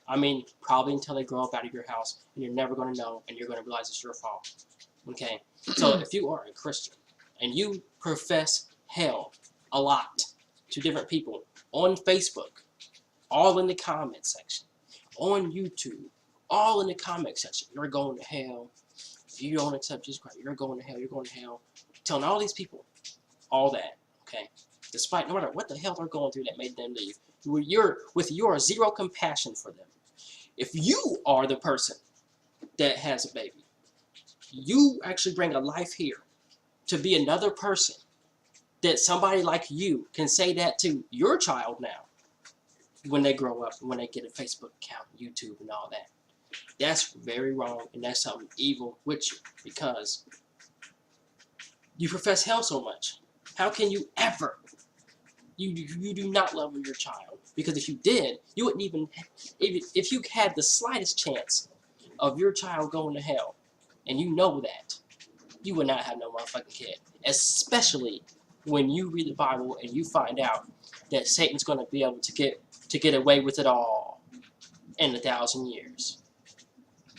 I mean, probably until they grow up out of your house, and you're never going to know, and you're going to realize it's your fault. Okay? So if you are a Christian, and you profess hell a lot to different people on Facebook, all in the comment section, on YouTube, all in the comment section, you're going to hell. If you don't accept Jesus Christ, you're going to hell, you're going to hell. Telling all these people all that, okay? Despite no matter what the hell they're going through that made them leave, with your zero compassion for them. If you are the person that has a baby, you actually bring a life here to be another person that somebody like you can say that to your child now when they grow up, when they get a Facebook account, YouTube, and all that. That's very wrong, and that's something evil with you, because you profess hell so much. How can you ever? You do not love your child, because if you did, you wouldn't even, if you had the slightest chance of your child going to hell, and you know that, you would not have no motherfucking kid. Especially when you read the Bible and you find out that Satan's going to be able to get away with it all in 1,000 years,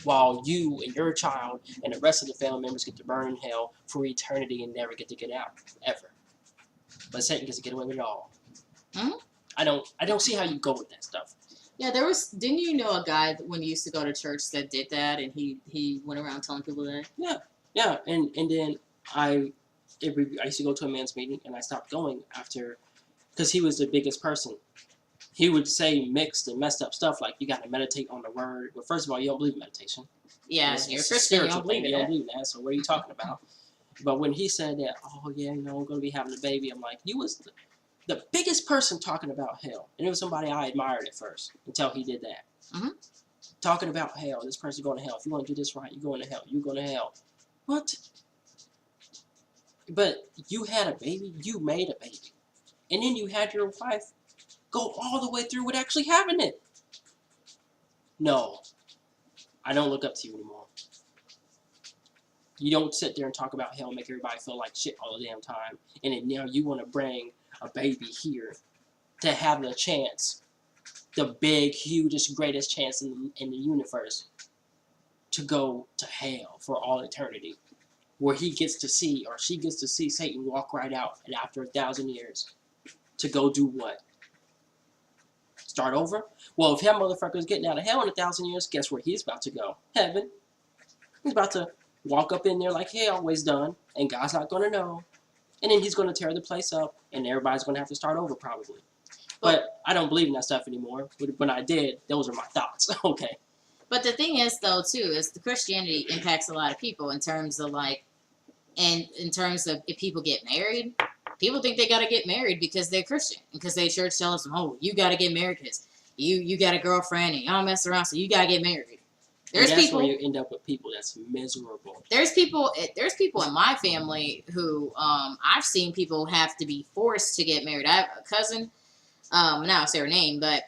while you and your child and the rest of the family members get to burn in hell for eternity and never get to get out, ever. But Satan gets to get away with it all. Hmm? I don't see how you go with that stuff. Yeah, didn't you know a guy when you used to go to church that did that, and he went around telling people that? Yeah, and then I used to go to a men's meeting, and I stopped going after, because he was the biggest person. He would say mixed and messed up stuff like you got to meditate on the word. Well, first of all, you don't believe in meditation. Yeah, It's you're a a Christian, you spiritual don't believe thing. in You don't that. believe in that. So what are you talking about? But when he said that, oh yeah, you know, I'm going to be having a baby, I'm like, you was the biggest person talking about hell, and it was somebody I admired at first until he did that. Mm-hmm. Talking about hell, this person going to hell. If you want to do this right, you're going to hell. You're going to hell. What? But you had a baby. You made a baby, and then you had your wife go all the way through with actually having it. No, I don't look up to you anymore. You don't sit there and talk about hell and make everybody feel like shit all the damn time, and then now you want to bring a baby here to have the chance, the big, hugest, greatest chance in the universe to go to hell for all eternity, where he gets to see, or she gets to see Satan walk right out, and after 1,000 years, to go do what? Start over? Well, if that motherfucker's getting out of hell in 1,000 years, guess where he's about to go? Heaven. He's about to walk up in there like he always done, and God's not going to know. And then he's going to tear the place up, and everybody's going to have to start over probably. But I don't believe in that stuff anymore. When I did, those are my thoughts. Okay. But the thing is, though, too, is the Christianity impacts a lot of people in terms of, like, and in terms of if people get married, people think they got to get married because they're Christian. Because they church tells them, oh, you got to get married because you got a girlfriend and y'all mess around, so you got to get married. There's and that's people where you end up with people that's miserable. There's people in my family who I've seen people have to be forced to get married. I have a cousin, now I'll say her name, but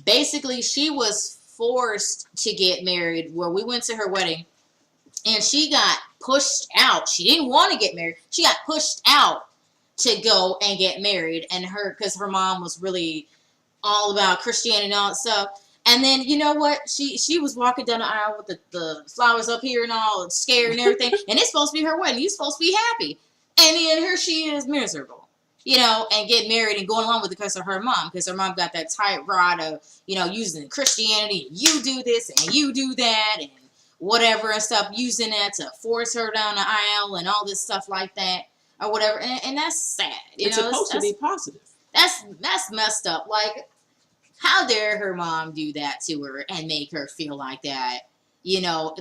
basically she was forced to get married. Where we went to her wedding, and she got pushed out. She didn't want to get married. She got pushed out to go and get married, and because her mom was really all about Christianity and all that stuff. And then you know what? She was walking down the aisle with the flowers up here and all scared and everything. And it's supposed to be her wedding. You're supposed to be happy. And then here she is miserable. And get married and going along with it because of her mom. Because her mom got that tight rod of, using Christianity. And you do this and you do that and whatever and stuff. Using that to force her down the aisle and all this stuff like that or whatever. And that's sad. It's supposed to be positive. That's messed up. Like, how dare her mom do that to her and make her feel like that,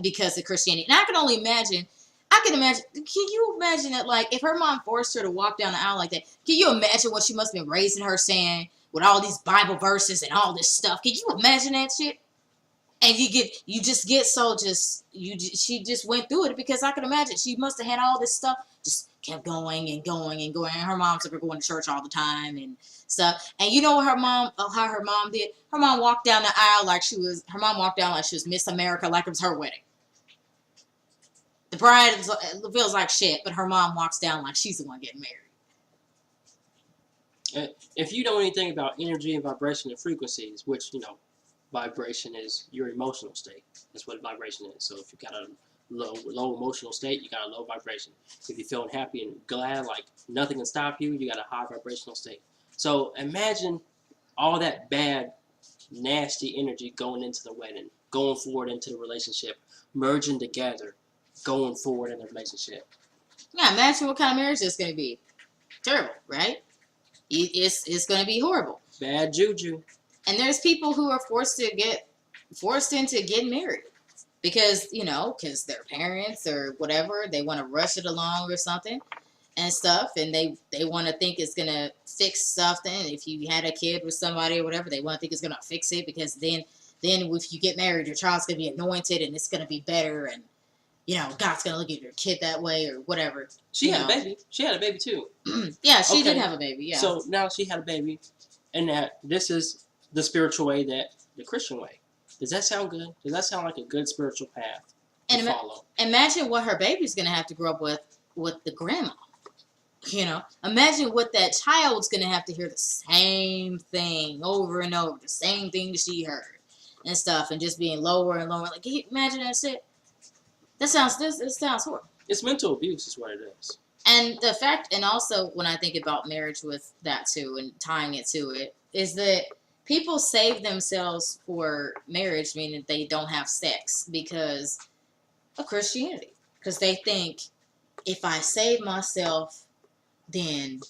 because of Christianity. And I can imagine, can you imagine that, like, if her mom forced her to walk down the aisle like that, can you imagine what she must have been raising her saying with all these Bible verses and all this stuff? Can you imagine that shit? And she just went through it because I can imagine she must have had all this stuff, just kept going and going and going. And her mom's up going to church all the time and stuff. And you know how her mom did? Her mom walked down the aisle like she was Miss America, like it was her wedding. The bride feels like shit, but her mom walks down like she's the one getting married. If you know anything about energy and vibration and frequencies, which, vibration is your emotional state. That's what vibration is. So if you got a low emotional state, you got a low vibration. If you're feeling happy and glad, like nothing can stop you, you got a high vibrational state. So imagine all that bad, nasty energy going into the wedding, going forward into the relationship, merging together, going forward in the relationship. Yeah, imagine what kind of marriage it's going to be. Terrible, right? It's going to be horrible. Bad juju. And there's people who are forced into getting married because their parents or whatever, they want to rush it along or something and stuff, and they want to think it's gonna fix something. If you had a kid with somebody or whatever, they want to think it's gonna fix it because then if you get married, your child's gonna be anointed and it's gonna be better, and God's gonna look at your kid that way or whatever. She had a baby. She had a baby too. Yeah, she did have a baby. Yeah. So now she had a baby, and that this is the spiritual way, that the Christian way. Does that sound good? Does that sound like a good spiritual path to follow? Imagine what her baby's going to have to grow up with the grandma. Imagine what that child's going to have to hear the same thing over and over, the same thing she heard and stuff, and just being lower and lower. Like, can you imagine that shit? It sounds horrible. It's mental abuse is what it is. And the fact, and also when I think about marriage with that too, and tying it to it, is that people save themselves for marriage, meaning they don't have sex because of Christianity. Because they think, if I save myself, then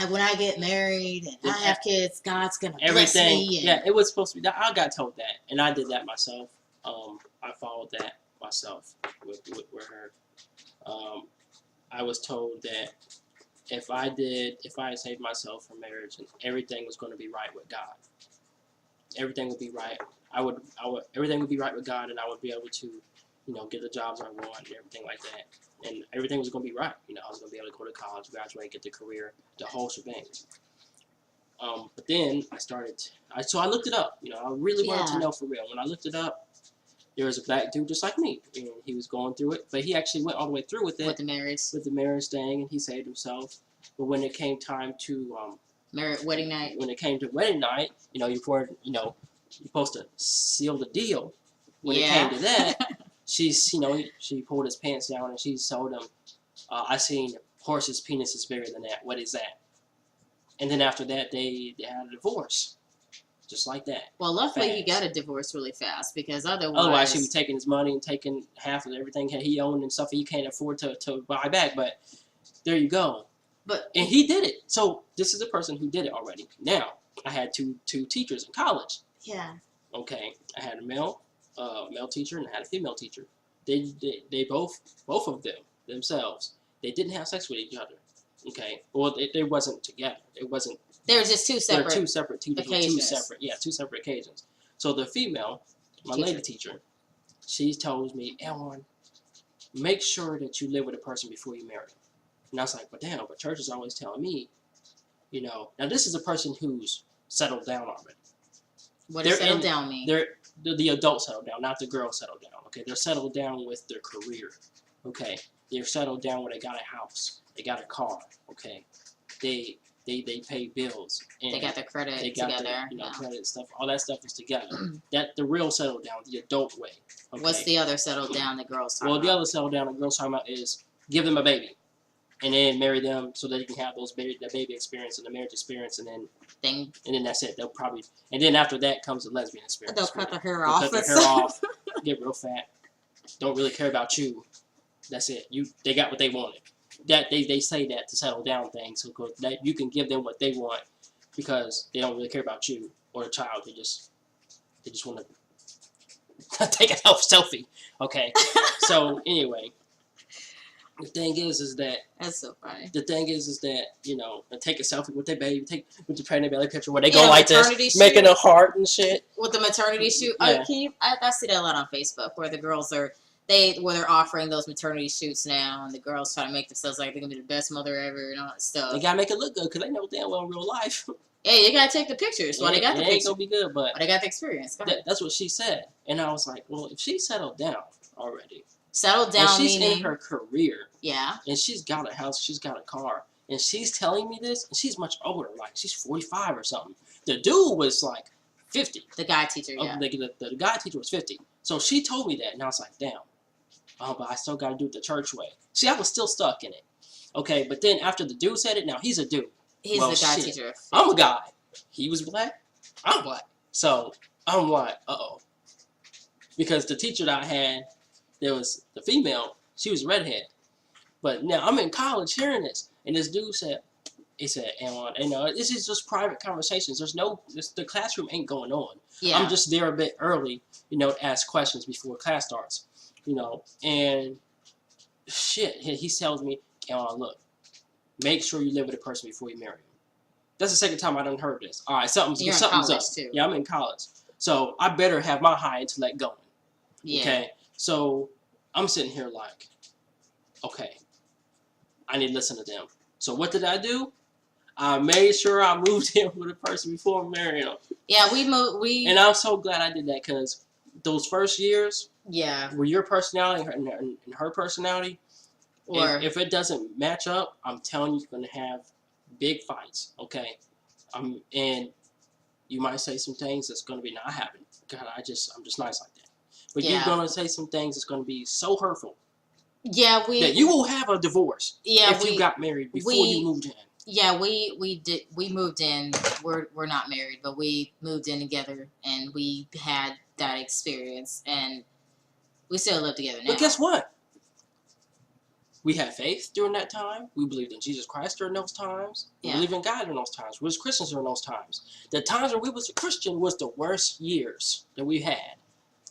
when I get married and I have kids, God's going to bless me. Yeah, it was supposed to be. I got told that, and I did that myself. I followed that myself with her. I was told that if I had saved myself from marriage, and everything was going to be right with God. Everything would be right. Everything would be right with God, and I would be able to, get the jobs I want and everything like that. And everything was going to be right. I was going to be able to go to college, graduate, get the career, the whole shebang. But then so I looked it up. I really wanted to know for real. When I looked it up, there was a black dude just like me, and he was going through it, but he actually went all the way through with it. With the marriage thing, and he saved himself. But when it came time to wedding night. When it came to wedding night, you're supposed to seal the deal. When it came to that, she pulled his pants down and she told him, "I seen horses' penises bigger than that. What is that?" And then after that, they had a divorce, just like that. Well, luckily he got a divorce really fast because otherwise she'd be taking his money and taking half of everything he owned and stuff he can't afford to buy back. But there you go. And he did it. So this is a person who did it already. Now, I had two teachers in college. Yeah. Okay. I had a male teacher and I had a female teacher. They both of them themselves, they didn't have sex with each other. Okay. Well, they wasn't together. It wasn't. They were just two separate teachers occasions. Two separate occasions. So the female, my lady teacher, she told me, "Elwan, make sure that you live with a person before you marry them." And I was like, but church is always telling me, now this is a person who's settled down already. What does They're settle in- down mean? the adults settle down, not the girls settle down. Okay, they're settled down with their career. Okay, they're settled down where they got a house, they got a car. Okay, they pay bills. And They got their credit they got together. their, Yeah. credit stuff. All that stuff is together. That the real settle down, the adult way. Okay? What's the other settle down the girls talk Well, about? the other settle down the girls talking about is give them a baby, and then marry them so that you can have the baby experience and the marriage experience, and then that's it. They'll probably, and then after that comes the lesbian experience. They'll cut their hair They'll off. cut their hair off, get real fat, don't really care about you. That's it. They got what they wanted. That they say that to settle down things, so that you can give them what they want because they don't really care about you or the child. They just want to take a selfie. Okay. So anyway, the thing is that That's so funny. the thing is that take a selfie with their baby, take with the pregnant belly picture where they Yeah, go like maternity this, shoot. making a heart and shit. With the maternity shoot, Yeah. I see that a lot on Facebook where the girls are where they're offering those maternity shoots now, and the girls try to make themselves like they're gonna be the best mother ever and all that stuff. They gotta make it look good because they know damn well in real life. Hey, you gotta take the pictures. Well, they got the it ain't pictures. gonna be good, but They got the experience. Go ahead. that's what she said, and I was like, well, if she settled down already, Settle and down she's meaning in her career, yeah. and she's got a house, she's got a car, and she's telling me this, and she's much older, like she's 45 or something. The dude was like 50. The guy teacher, yeah. The guy teacher was 50. So she told me that, and I was like, damn. Oh, but I still got to do it the church way. See, I was still stuck in it. Okay, but then after the dude said it, now he's a dude. He's Well, the guy shit. teacher. I'm a guy. He was black. I'm black. So I'm like, uh-oh. Because the teacher that I had, there was the female, she was a redhead. But now I'm in college hearing this, and this dude said, this is just private conversations. The classroom ain't going on. Yeah. I'm just there a bit early, to ask questions before class starts, and shit, he tells me, look, make sure you live with a person before you marry him. That's the second time I done heard this. All right, something's You're in up. college, too. Yeah, I'm in college. So I better have my high intellect going. Yeah. Okay, so I'm sitting here like, okay, I need to listen to them. So what did I do? I made sure I moved in with a person before marrying them. Yeah, And I'm so glad I did that because those first years, yeah. were your personality and her personality, Or if it doesn't match up, I'm telling you, you're going to have big fights, okay? And you might say some things that's going to be not happening. God, I'm just nice like that. But Yeah. you're going to say some things that's going to be so hurtful yeah, that you will have a divorce if you got married before you moved in. Yeah, we moved in. We're not married, but we moved in together, and we had that experience, and we still live together now. But guess what? We had faith during that time. We believed in Jesus Christ during those times. We Yeah. believed in God during those times. We was Christians during those times. The times when we was a Christian was the worst years that we had.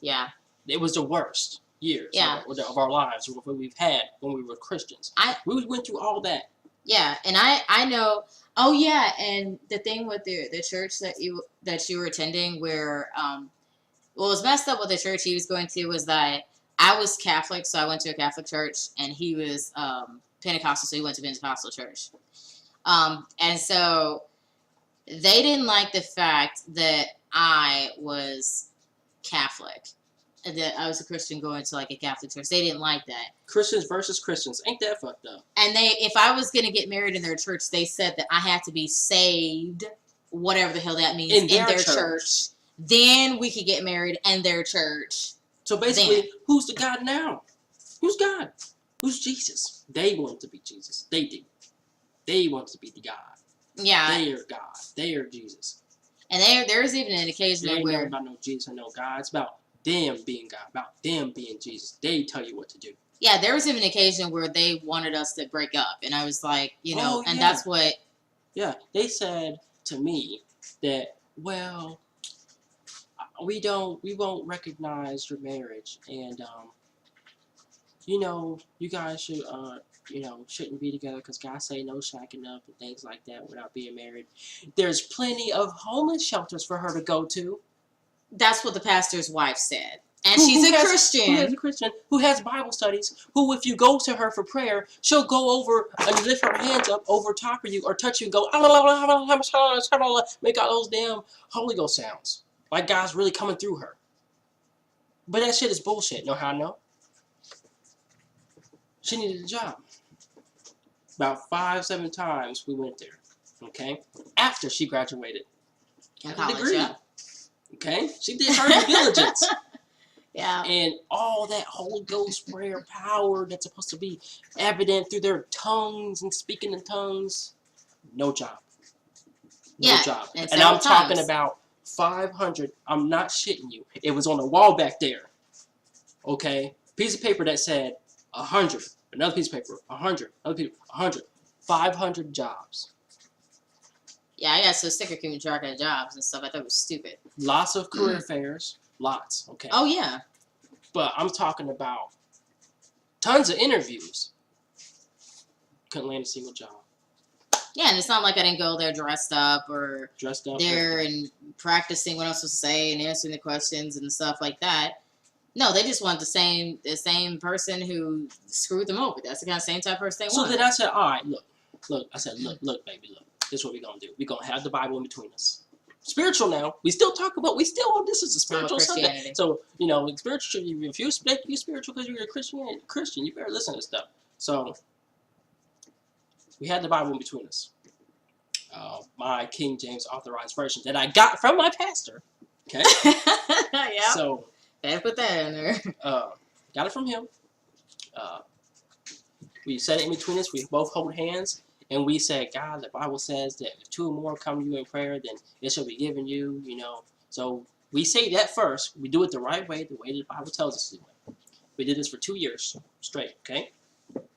Yeah, It was the worst years Yeah. of our lives when we've had when we were Christians. We went through all that. yeah, and I know. Oh yeah, and the thing with the church that you were attending, where what was messed up with the church he was going to was that I was Catholic, so I went to a Catholic church, and he was Pentecostal, so he went to Pentecostal church. And so they didn't like the fact that I was Catholic, that I was a Christian going to like a Catholic church. They didn't like that. Christians versus Christians. Ain't that fucked up? And if I was going to get married in their church, they said that I had to be saved, whatever the hell that means, In their church. Then we could get married in their church. So basically, who's the God now? Who's God? Who's Jesus? They want to be Jesus. They do. They want to be the God. Yeah. They are God. They are Jesus. And there's even an It occasion ain't where about no Jesus or no God. It's about them being God. About them being Jesus. They tell you what to do. yeah, there was even an occasion where they wanted us to break up, and I was like, Oh, and yeah. that's what. Yeah, they said to me that, well, we won't recognize your marriage, and you guys should shouldn't be together because God say no shacking up and things like that without being married. There's plenty of homeless shelters for her to go to. That's what the pastor's wife said, and Who she's a has- Christian. Who is a Christian, who has Bible studies, who if you go to her for prayer, she'll go over and lift her hands up over top of you or touch you and go, make all those damn Holy Ghost sounds. Like God's really coming through her. But that shit is bullshit. Know how I know? She needed a job. About 5-7 times we went there. Okay? After she graduated. In Got a college, degree. yeah. Okay? She did her due diligence. Yeah. And all that Holy Ghost prayer power that's supposed to be evident through their tongues and speaking in tongues. No job. No Yeah, job. and And I'm several talking times. about 500. I'm not shitting you. It was on the wall back there. Okay? Piece of paper that said 100. Another piece of paper. 100. Another piece. 100. 500 jobs. Yeah, I got so sick of keeping track of jobs and stuff. I thought it was stupid. Lots of career fairs. Lots. Okay? Oh, yeah. But I'm talking about tons of interviews. Couldn't land a single job. Yeah, and it's not like I didn't go there dressed up or Dressed up. there and practicing what I'm supposed to say and answering the questions and stuff like that. No, they just want the same person who screwed them over. That's the kind of same type of person they So want. then I said, all right, look. I said, look, baby, look. This is what we're going to do. We're going to have the Bible in between us. Spiritual now. We still, this is a spiritual Sunday. Christianity. So, spiritual, if you expect you spiritual because you're a Christian, you better listen to stuff. So, we had the Bible in between us. My King James Authorized Version that I got from my pastor. Okay? Yeah. So, Better put that in there. got it from him. We said it in between us. We both hold hands. And we said, God, the Bible says that if 2 or more come to you in prayer, then it shall be given you, So we say that first. We do it the right way, the way the Bible tells us to do it. We did this for 2 years straight, okay?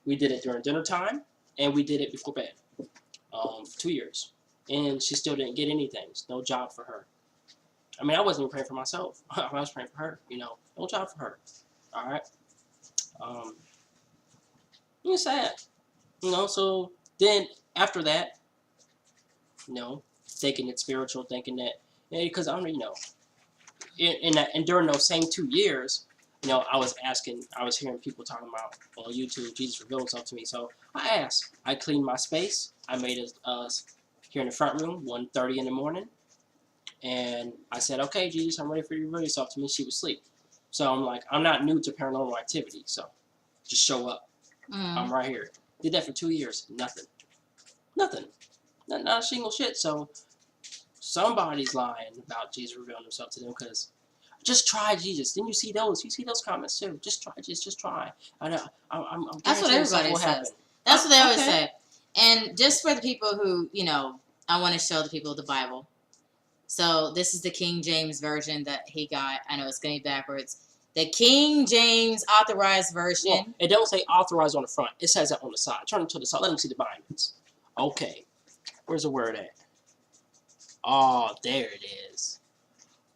We did it during dinner time, and we did it before bed for 2 years. And she still didn't get anything. No job for her. I mean, I wasn't even praying for myself. I was praying for her, No job for her. All right? It's sad. So then after that, thinking it's spiritual, thinking that, because I'm, and during those same 2 years, I was hearing people talking about on YouTube, Jesus revealed himself to me. So I asked, I cleaned my space. I made us here in the front room, 1:30 in the morning. And I said, okay, Jesus, I'm ready for you to reveal yourself to me. She was asleep. So I'm like, I'm not new to paranormal activity. So just show up. I'm right here. Did that for 2 years. Nothing. Not a single shit. So somebody's lying about Jesus revealing himself to them because just try Jesus. Didn't you see those? You see those comments too. Just try Jesus. Just try. I know. I'm That's what everybody says. That's what they always say. And just for the people who, I want to show the people the Bible. So this is the King James Version that he got. I know it's going to be backwards. The King James Authorized Version. Well, it don't say authorized on the front. It says that on the side. Turn it to the side. Let them see the bindings. Okay. Where's the word at? Oh, there it is.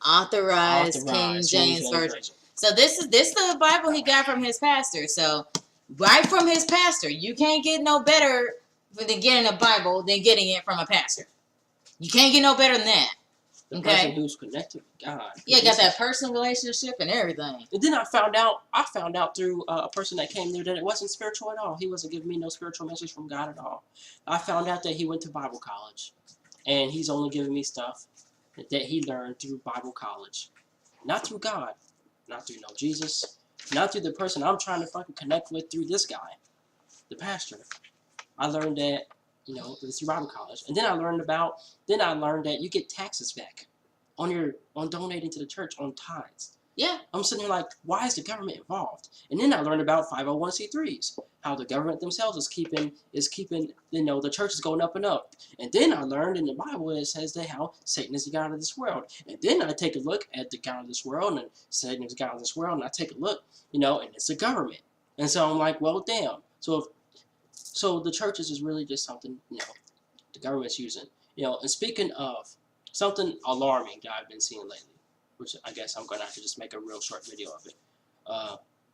Authorized King James Version. So this is the Bible he got from his pastor. So right from his pastor, you can't get no better than getting a Bible than getting it from a pastor. You can't get no better than that. The person who's connected with God. Yeah, got that personal relationship and everything. And then I found out through a person that came there that it wasn't spiritual at all. He wasn't giving me no spiritual message from God at all. I found out that he went to Bible college. And he's only giving me stuff that he learned through Bible college. Not through God. Not through no Jesus. Not through the person I'm trying to fucking connect with through this guy. The pastor. I learned that, through Bible college. And then I learned that you get taxes back on donating to the church on tithes. Yeah. I'm sitting here like, why is the government involved? And then I learned about 501c3s, how the government themselves is keeping, the church is going up and up. And then I learned in the Bible it says that how Satan is the god of this world. And then I take a look at the god of this world and Satan is the god of this world, and I take a look, and it's the government. And so I'm like, well, damn. So the churches is really just something, the government's using. And speaking of something alarming that I've been seeing lately, which I guess I'm going to have to just make a real short video of it.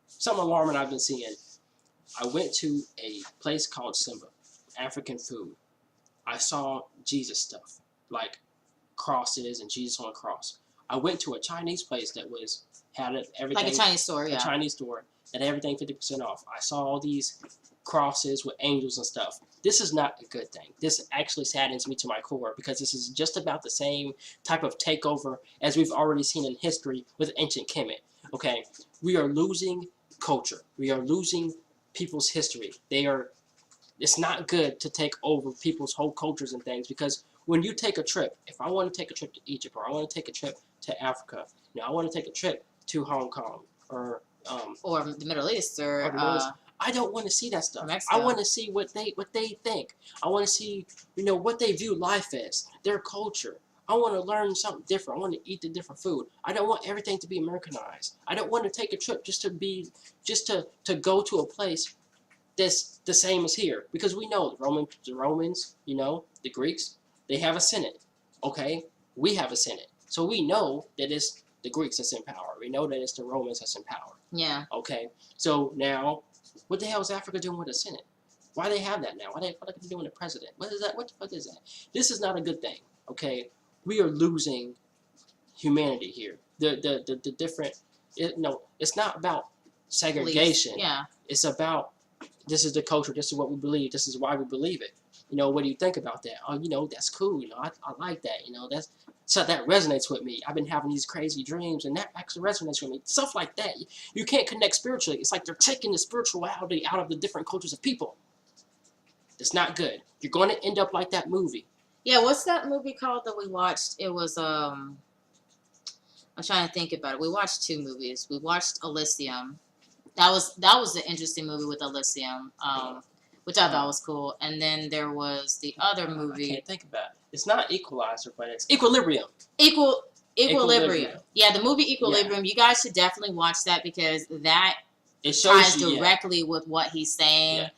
Something alarming I've been seeing. I went to a place called Simba, African food. I saw Jesus stuff, like crosses and Jesus on a cross. I went to a Chinese place that had everything. Like a Chinese store, yeah. A Chinese store that had everything 50% off. I saw all these crosses with angels and stuff. This is not a good thing. This actually saddens me to my core because this is just about the same type of takeover as we've already seen in history with ancient Kemet. Okay, we are losing culture. We are losing people's history. It's not good to take over people's whole cultures and things because when you take a trip, if I want to take a trip to Egypt or I want to take a trip to Africa, I want to take a trip to Hong Kong or the Middle East or the Middle East, I don't want to see that stuff. Mexico. I want to see what they think. I want to see what they view life as, their culture. I want to learn something different. I want to eat the different food. I don't want everything to be Americanized. I don't want to take a trip just to go to a place that's the same as here because we know the Romans, the Greeks, they have a Senate. Okay, we have a Senate, so we know that it's the Greeks that's in power. We know that it's the Romans that's in power. Yeah. Okay, so now, what the hell is Africa doing with a Senate? Why they have that now? Why they doing a president? What is that? What the fuck is that? This is not a good thing. Okay, we are losing humanity here. The different. It's not about segregation. Yeah. It's about this is the culture. This is what we believe. This is why we believe it. What do you think about that? Oh, that's cool. I like that. That resonates with me. I've been having these crazy dreams, and that actually resonates with me. Stuff like that. You can't connect spiritually. It's like they're taking the spirituality out of the different cultures of people. It's not good. You're going to end up like that movie. Yeah, what's that movie called that we watched? It was I'm trying to think about it. We watched 2 movies. We watched Elysium. That was an interesting movie with Elysium, which I thought was cool. And then there was the other movie. I can't think about it. It's not Equalizer, but it's Equilibrium. Equilibrium. Yeah, the movie Equilibrium. Yeah. You guys should definitely watch that because that ties directly with what he's saying.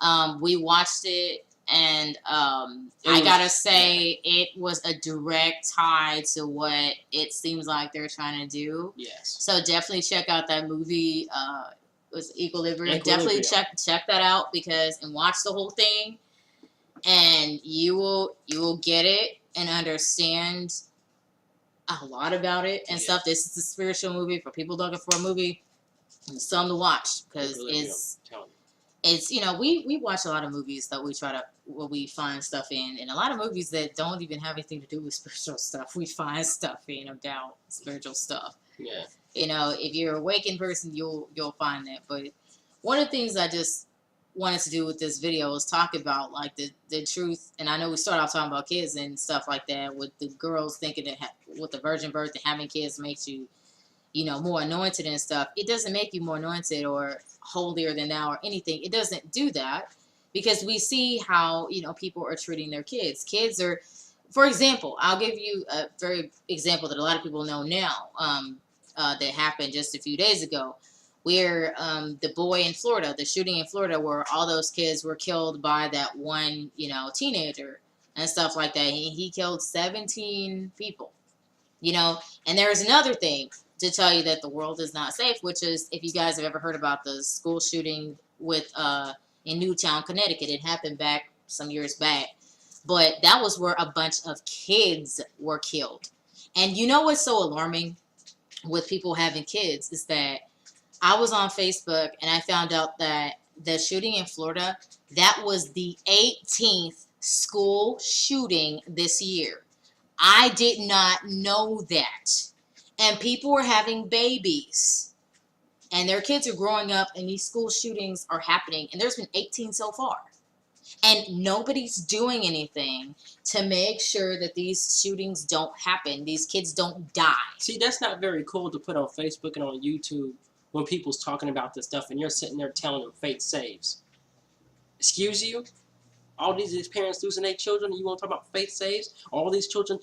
Yeah. We watched it, and I gotta say it was a direct tie to what it seems like they're trying to do. Yes. So definitely check out that movie. It was Equilibrium. Definitely check that out and watch the whole thing, and you will get it and understand a lot about it and stuff. This is a spiritual movie for people looking for a movie. It's something to watch because it's we watch a lot of movies that we find stuff in, and a lot of movies that don't even have anything to do with spiritual stuff. We find stuff in about spiritual stuff. Yeah. If you're a awakened person, you'll find that. But one of the things I just wanted to do with this video is talk about like the truth. And I know we start off talking about kids and stuff like that, with the girls thinking that with the virgin birth and having kids makes you, more anointed and stuff. It doesn't make you more anointed or holier than thou or anything. It doesn't do that because we see how people are treating their kids. Kids are, for example, I'll give you a very example that a lot of people know now. That happened just a few days ago, where the boy in Florida, the shooting in Florida, where all those kids were killed by that one, teenager and stuff like that. He killed 17 people, And there's another thing to tell you that the world is not safe, which is if you guys have ever heard about the school shooting in Newtown, Connecticut. It happened back some years back, but that was where a bunch of kids were killed. And what's so alarming with people having kids is that I was on Facebook and I found out that the shooting in Florida, that was the 18th school shooting this year. I did not know that. And people were having babies and their kids are growing up and these school shootings are happening. And there's been 18 so far. And nobody's doing anything to make sure that these shootings don't happen. These kids don't die. See, that's not very cool to put on Facebook and on YouTube when people's talking about this stuff and you're sitting there telling them faith saves. Excuse you? All these parents losing their children and you want to talk about faith saves? All these children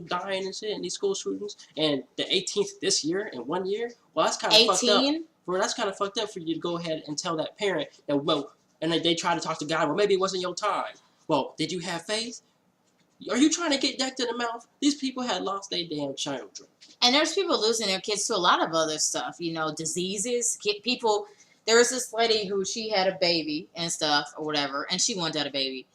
dying and shit in these school shootings, and the 18th this year in 1 year? Well, that's kind of fucked up. Well, that's kind of fucked up for you to go ahead and tell that parent that, and they try to talk to God, maybe it wasn't your time. Well, did you have faith? Are you trying to get decked in the mouth? These people had lost their damn children. And there's people losing their kids to a lot of other stuff, diseases. There was this lady who she had a baby and stuff or whatever, and she wanted to have a baby.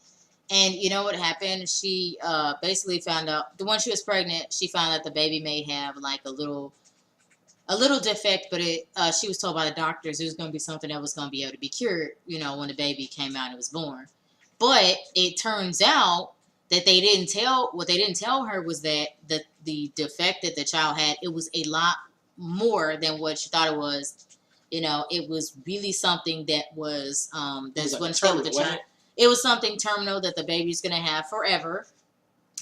And you know what happened? She basically found out, the one she was pregnant, she found out the baby may have like a a little defect, but she was told by the doctors it was going to be something that was going to be able to be cured, when the baby came out and was born. But it turns out that they didn't tell her was that the defect that the child had, it was a lot more than what she thought it was. It was really something that was that's going to stay with the child. It was something terminal that the baby's going to have forever.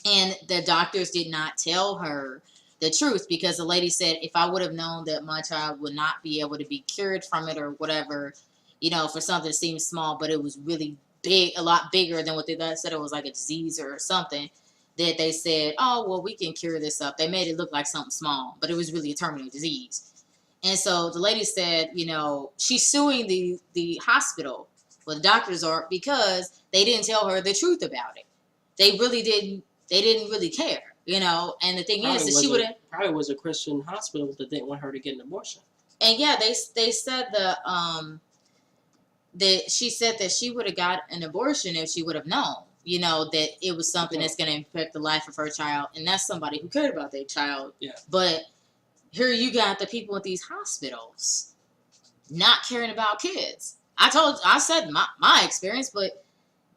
And the doctors did not tell her the truth, because the lady said, if I would have known that my child would not be able to be cured from it or whatever, for something that seems small, but it was really big, a lot bigger than what they said, it was like a disease or something, that they said, oh, well, we can cure this up. They made it look like something small, but it was really a terminal disease. And so the lady said, she's suing the hospital, well, the doctors are, because they didn't tell her the truth about it. They didn't really care. And the thing is that she would have probably was a Christian hospital that didn't want her to get an abortion. And yeah, they said that she said that she would have got an abortion if she would have known, that it was something that's going to affect the life of her child, and that's somebody who cared about their child. Yeah. But here you got the people at these hospitals not caring about kids. I said my experience, but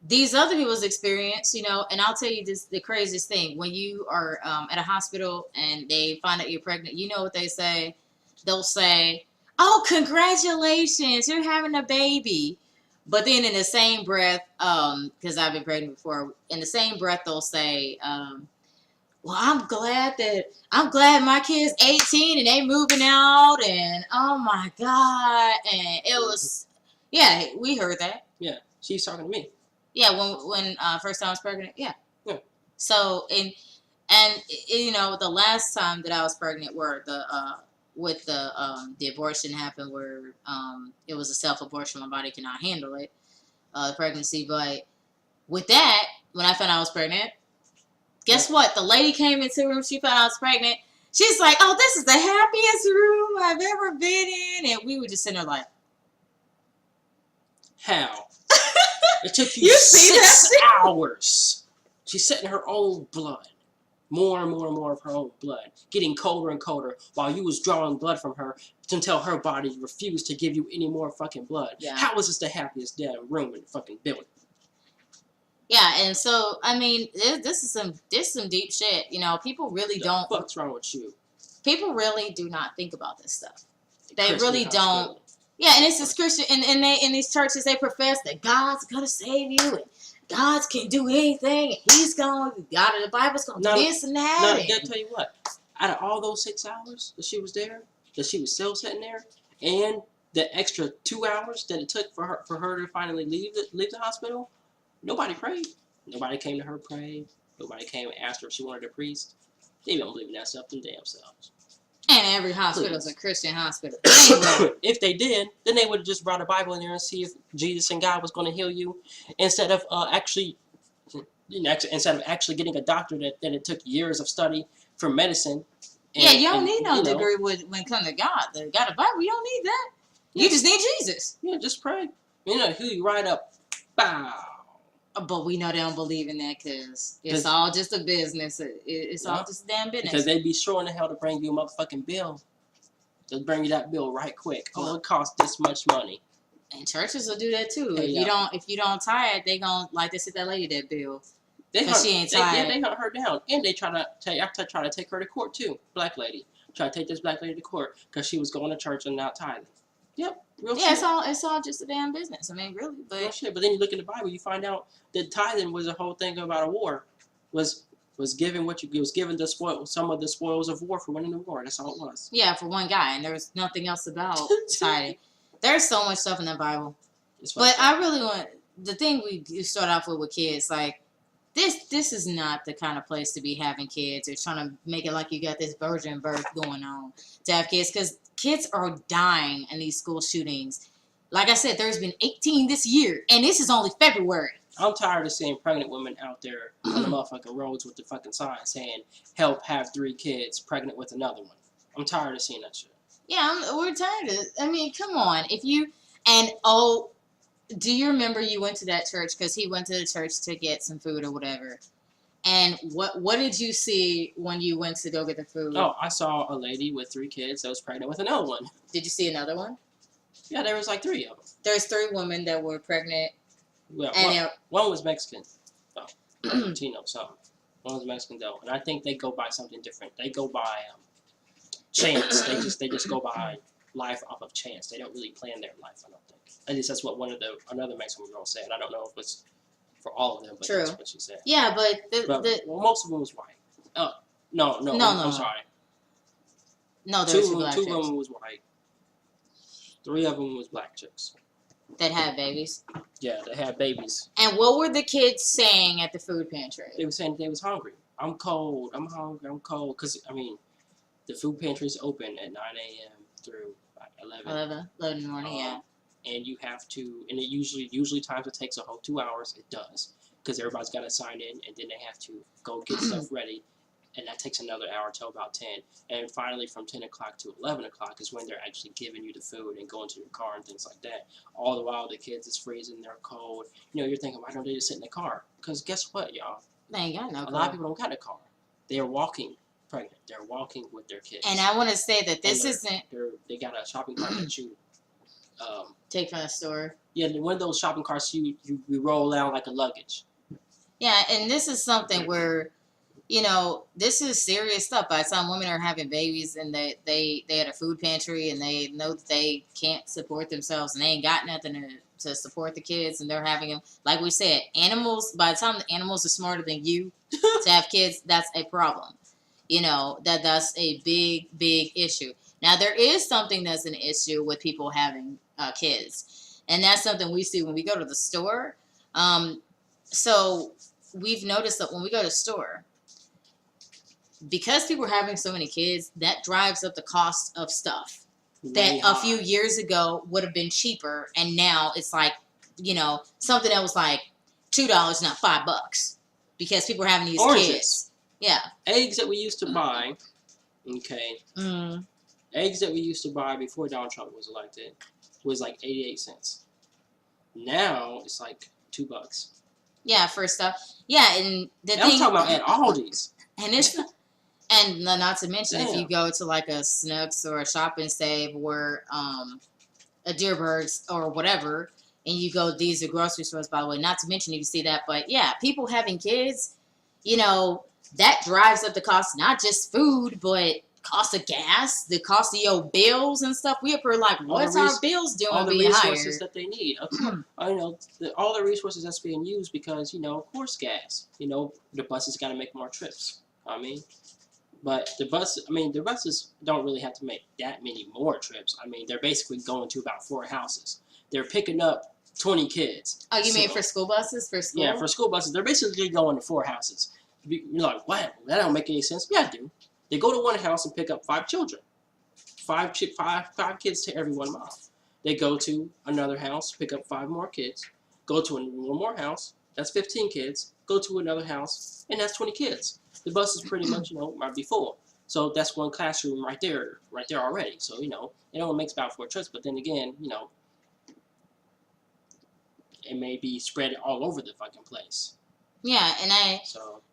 these other people's experience, and I'll tell you the craziest thing. When you are at a hospital and they find out you're pregnant, you know what they say? They'll say, oh, congratulations, you're having a baby. But then in the same breath, because I've been pregnant before, in the same breath they'll say, well, I'm glad my kid's 18 and they moving out, and oh my God. And it was, yeah, we heard that. Yeah, she's talking to me. Yeah, when first time I was pregnant, yeah. Yeah. So and the last time that I was pregnant, where the abortion happened, where it was a self-abortion, my body cannot handle it, the pregnancy. But with that, when I found out I was pregnant, guess what? The lady came into the room. She found out I was pregnant. She's like, "Oh, this is the happiest room I've ever been in," and we were just sitting there like, "How?" It took you 6 hours. She's setting her own blood. More and more and more of her own blood. Getting colder and colder while you was drawing blood from her until her body refused to give you any more fucking blood. Yeah. How is this the happiest damn room in the fucking building? Yeah, and so, I mean, this is some deep shit. People really don't. What's wrong with you? People really do not think about this stuff. They Christian really hospital. don't. Yeah, and it's this Christian, and they in these churches, they profess that God's gonna save you, and God can do anything, and the Bible's gonna do this and that. No, I gotta tell you what. Out of all those 6 hours that she was there, that she was still sitting there, and the extra 2 hours that it took for her to finally leave the hospital, nobody prayed. Nobody came to her pray. Nobody came and asked her if she wanted a priest. They don't believe in that stuff them damn selves. And every hospital is a Christian hospital. If they did, then they would have just brought a Bible in there and see if Jesus and God was going to heal you, instead of actually getting a doctor that it took years of study for medicine. Yeah, you don't need no degree when it comes to God. The God of Bible, you don't need that. You just need Jesus. Yeah, just pray. Heal you right up. Bow. But we know they don't believe in that because it's all just a business. It's all just a damn business. Because they be sure in the hell to bring you a motherfucking bill. They'll bring you that bill right quick. Oh, it costs this much money. And churches will do that too. Hey, If you don't tie it, they gonna they sit that lady that bill. She ain't tied. They hunt her down, and they try to take her to court too. Black lady try to take this black lady to court because she was going to church and not tithing. Yep, real shit. It's all just a damn business. I mean, really, but real shit. But then you look in the Bible, you find out that tithing was a whole thing about a war. Was given some of the spoils of war for winning the war. That's all it was. Yeah, for one guy, and there's nothing else about tithing. There's so much stuff in the Bible. But I really want the thing we start off with kids, like this is not the kind of place to be having kids or trying to make it like you got this virgin birth going on to have kids, because kids are dying in these school shootings. Like I said, there's been 18 this year, and this is only February. I'm tired of seeing pregnant women out there on the motherfucking roads with the fucking sign saying, help have 3 kids, pregnant with another one. I'm tired of seeing that shit. Yeah, we're tired of it. I mean, come on. Do you remember you went to that church, because he went to the church to get some food or whatever, And what did you see when you went to go get the food? Oh, I saw a lady with 3 kids that was pregnant with another one. Did you see another one? Yeah, there was like 3 of them. There's 3 women that were pregnant. Well, And one was Mexican. Oh, Latino, something. One was Mexican though, and I think they go by something different. They go by chance. They just go by life off of chance. They don't really plan their life. I don't think. At least that's what another Mexican girl said. I don't know if it's for all of them, but True. that's what she said. Yeah, but Well, most of them was white. No, I'm sorry. No, there were 2 black two chicks of them was white. 3 of them was black chicks. that had babies. Yeah, they had babies. And what were the kids saying at the food pantry? They were saying they was hungry. I'm cold. I'm hungry. I'm cold. Because, I mean, the food pantry is open at 9 a.m. through like 11. 11 in the morning, yeah. And you have to, and it usually times it takes a whole 2 hours. It does. Because everybody's got to sign in, and then they have to go get stuff ready. And that takes another hour till about 10. And finally, from 10 o'clock to 11 o'clock is when they're actually giving you the food and going to your car and things like that. All the while, the kids is freezing, they're cold. You know, you're thinking, why don't they just sit in the car? Because guess what, y'all? They ain't got no car. A lot of people don't got a car. They're walking pregnant. They're walking with their kids. And I want to say that this isn't... They got a shopping cart that you... take from the store. Yeah, one of those shopping carts you roll down like a luggage. Yeah, and this is something where... You know, this is serious stuff. By the time women are having babies and they had a food pantry and they know that they can't support themselves and they ain't got nothing to support the kids and they're having them. Like we said, animals, by the time the animals are smarter than you to have kids, that's a problem. You know, that's a big, big issue. Now, there is something that's an issue with people having kids. And that's something we see when we go to the store. So we've noticed that when we go to the store, because people are having so many kids, that drives up the cost of stuff that a few years ago would have been cheaper, and now it's like, you know, something that was like $2, not $5, because people are having these kids. Yeah. Eggs that we used to buy, okay. Eggs that we used to buy before Donald Trump was elected was like 88 cents. Now it's like $2. Yeah, for stuff. Yeah, and the I'm talking about at Aldi's. And it's not. And not to mention, if you go to like a Snooks or a Shop and Save or a Dearburg's or whatever, and you go, these are grocery stores, by the way, not to mention if you see that, but yeah, people having kids, you know, that drives up the cost, not just food, but cost of gas, the cost of your bills and stuff. We up here like, what's our bills doing all the being resources higher? that they need. I know all the resources that's being used because, you know, of course, gas. You know, the buses got to make more trips. I mean. But the buses don't really have to make that many more trips. I mean, they're basically going to about 4 houses. They're picking up 20 kids. Oh, you mean for school buses? For school? Yeah, for school buses. They're basically going to 4 houses. You're like, what? That don't make any sense. Yeah, I do. They go to one house and pick up 5 children. 5 kids to every 1 mile. They go to another house, pick up 5 more kids. Go to one more house. That's 15 kids. Go to another house, and that's 20 kids. The bus is pretty much, you know, might be full. So that's one classroom right there already. So, you know, it only makes about 4 trips, but then again, you know, it may be spread all over the fucking place. Yeah,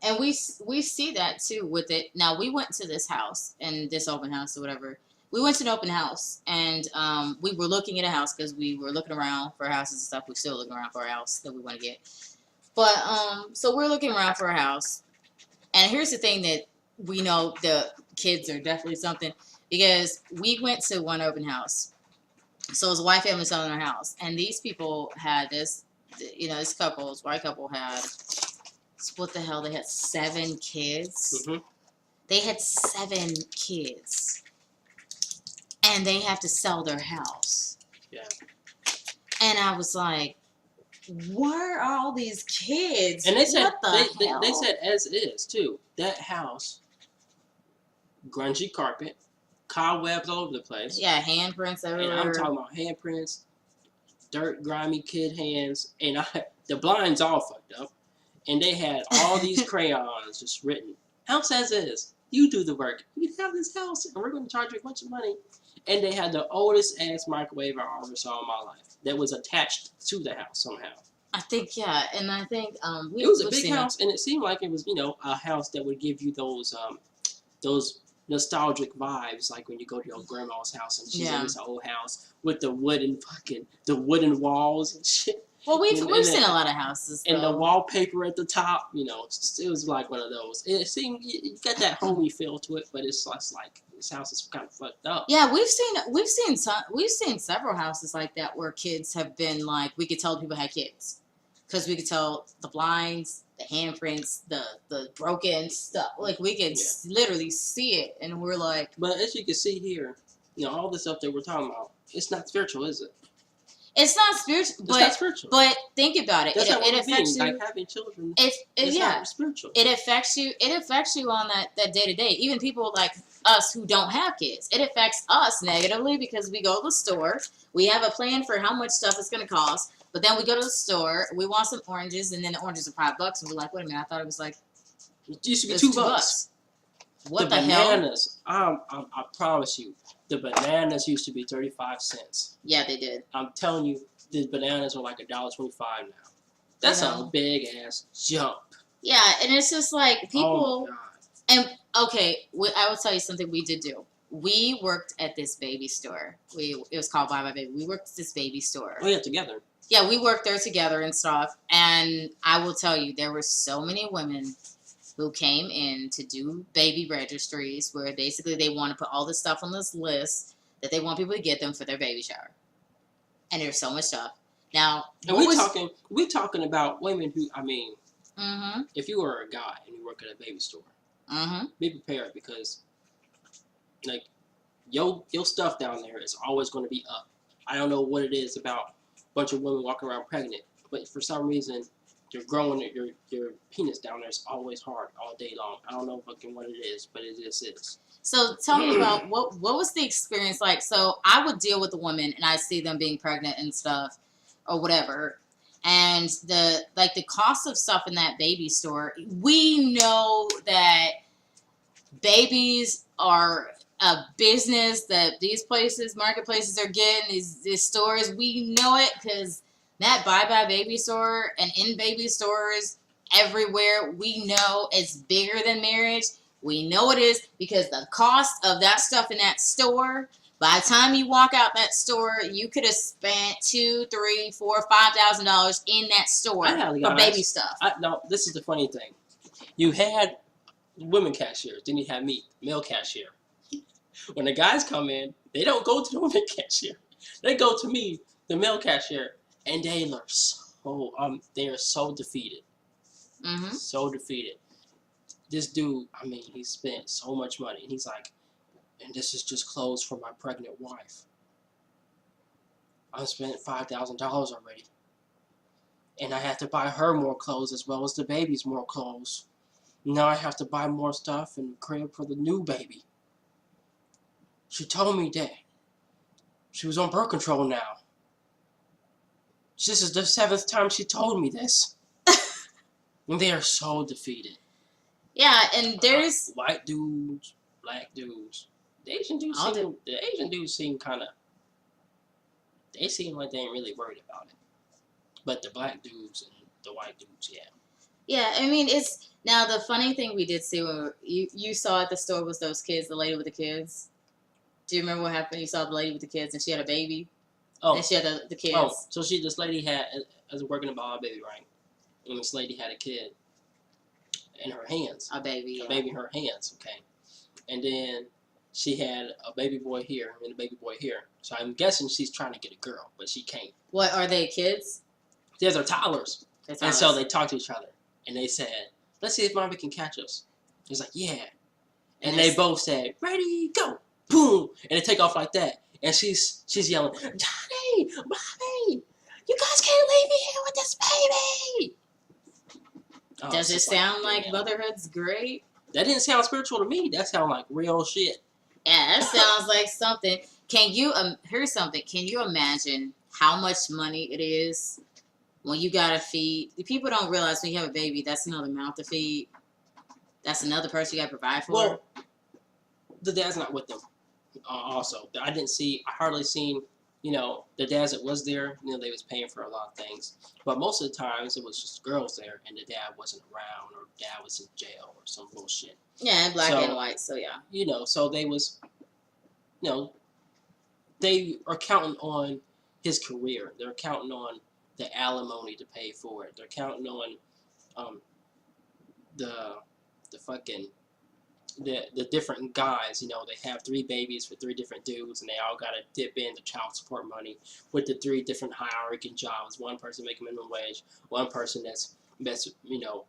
and we see that too with it. Now, we went to this house, and this open house or whatever. We went to an open house, and we were looking at a house because we were looking around for houses and stuff. We're still looking around for a house that we want to get. But, so we're looking around for a house. And here's the thing that we know the kids are definitely something, because we went to one open house. So it was a white family selling their house. And these people had this, you know, this white couple had, what the hell, they had 7 kids. Mm-hmm. They had 7 kids. And they have to sell their house. Yeah. And I was like, where are all these kids? And they said what the hell? they said as is too. That house, grungy carpet, cobwebs all over the place. Yeah, handprints everywhere. And I'm talking about handprints, dirt, grimy kid hands, and the blinds all fucked up. And they had all these crayons just written, house as is. You do the work. You have this house, and we're going to charge you a bunch of money. And they had the oldest ass microwave I ever saw in my life that was attached to the house somehow. I think yeah, and I think It was a we've big seen it. house, and it seemed like it was, a house that would give you those nostalgic vibes, like when you go to your grandma's house and she's in Yeah. this old house with the wooden walls and shit, Well, and, we've and, seen a the, lot of houses and the though. wallpaper at the top. It was like one of those. It seemed you got that homey feel to it, but it's less like this house is kind of fucked up. Yeah, we've seen several houses like that where kids have been like we could tell people had kids because we could tell the blinds, the handprints, the broken stuff. Like we could literally see it, and we're like, But as you can see here, all the stuff that we're talking about, it's not spiritual, is it? it's not spiritual, It's not spiritual. but think about it. That's not It what it means. affects you. Like having children, It's yeah. not spiritual. It affects you. It affects you on that day to day. Even people like us who don't have kids, it affects us negatively because we go to the store. We have a plan for how much stuff it's going to cost, but then we go to the store. We want some oranges, and then the oranges are $5, and we're like, wait a minute, I thought it was like It used to be it's $2. What the the hell? bananas, I promise you, the bananas used to be 35 cents. Yeah, they did. I'm telling you, the bananas are like $1.25 now. That's a big ass jump. Yeah, and it's just like people. Oh my God. And okay, I will tell you something we did do. We worked at this baby store. It was called Bye Bye Baby. We worked at this baby store. Oh yeah, together. Yeah, we worked there together and stuff. And I will tell you, there were so many women who came in to do baby registries where basically they want to put all this stuff on this list that they want people to get them for their baby shower. And there's so much stuff. Now, and we're talking about women who, if you were a guy and you work at a baby store, be prepared because like your stuff down there is always going to be up. I don't know what it is about a bunch of women walking around pregnant, but for some reason you're growing your penis down there is always hard all day long. I don't know fucking what it is, but it just is. So tell me about what was the experience like? So I would deal with the women and I see them being pregnant and stuff or whatever. And the cost of stuff in that baby store, we know that babies are a business that these marketplaces are getting, these stores. We know it because that Bye Bye Baby store and in baby stores everywhere, we know it's bigger than marriage. We know it is because the cost of that stuff in that store, by the time you walk out that store, you could have spent $2,000, $3,000, $4,000, $5,000 in that store for baby stuff. No, this is the funny thing. You had women cashiers, then you had me, male cashier. When the guys come in, they don't go to the women cashier. They go to me, the male cashier, and they are so defeated. So defeated. This dude, he spent so much money. And he's like, and this is just clothes for my pregnant wife. I spent $5,000 already. And I have to buy her more clothes as well as the baby's more clothes. Now I have to buy more stuff and crib for the new baby. She told me that she was on birth control now. This is the 7th time she told me this. And they are so defeated. Yeah, and there's white dudes, black dudes. The Asian dudes seem kind of. They seem like they ain't really worried about it. But the black dudes and the white dudes, yeah. Yeah, it's now the funny thing we did see when you saw at the store was those kids, the lady with the kids. Do you remember what happened? You saw the lady with the kids and she had a baby. Oh, and she had the kids. Oh, so this lady was working about a baby, right? And this lady had a kid in her hands. A baby. A baby in her hands, okay. And then she had a baby boy here and a baby boy here. So I'm guessing she's trying to get a girl, but she can't. What, are they kids? These are toddlers. And so they talk to each other. And they said, let's see if Mommy can catch us. He's like, yeah. And they both said, ready, go. Boom. And they take off like that. And she's yelling, Johnny, Mommy, you guys can't leave me here with this baby. Does it sound like motherhood's great? That didn't sound spiritual to me. That sounded like real shit. Yeah, that sounds like something. Here's something. Can you imagine how much money it is when you gotta feed? The people don't realize when you have a baby, that's another mouth to feed. That's another person you gotta provide for. Well, the dad's not with them. Also, I hardly seen you know, the dads that was there, you know, they was paying for a lot of things. But most of the times it was just girls there and the dad wasn't around or dad was in jail or some bullshit. Yeah, and black and So, white. So yeah. you know, so they was, you know, they are counting on his career. They're counting on the alimony to pay for it. They're counting on um, the fucking the different guys. You know, they have 3 babies for 3 different dudes, and they all gotta dip into child support money with the 3 different hierarchy jobs. One person making minimum wage, one person that's you know,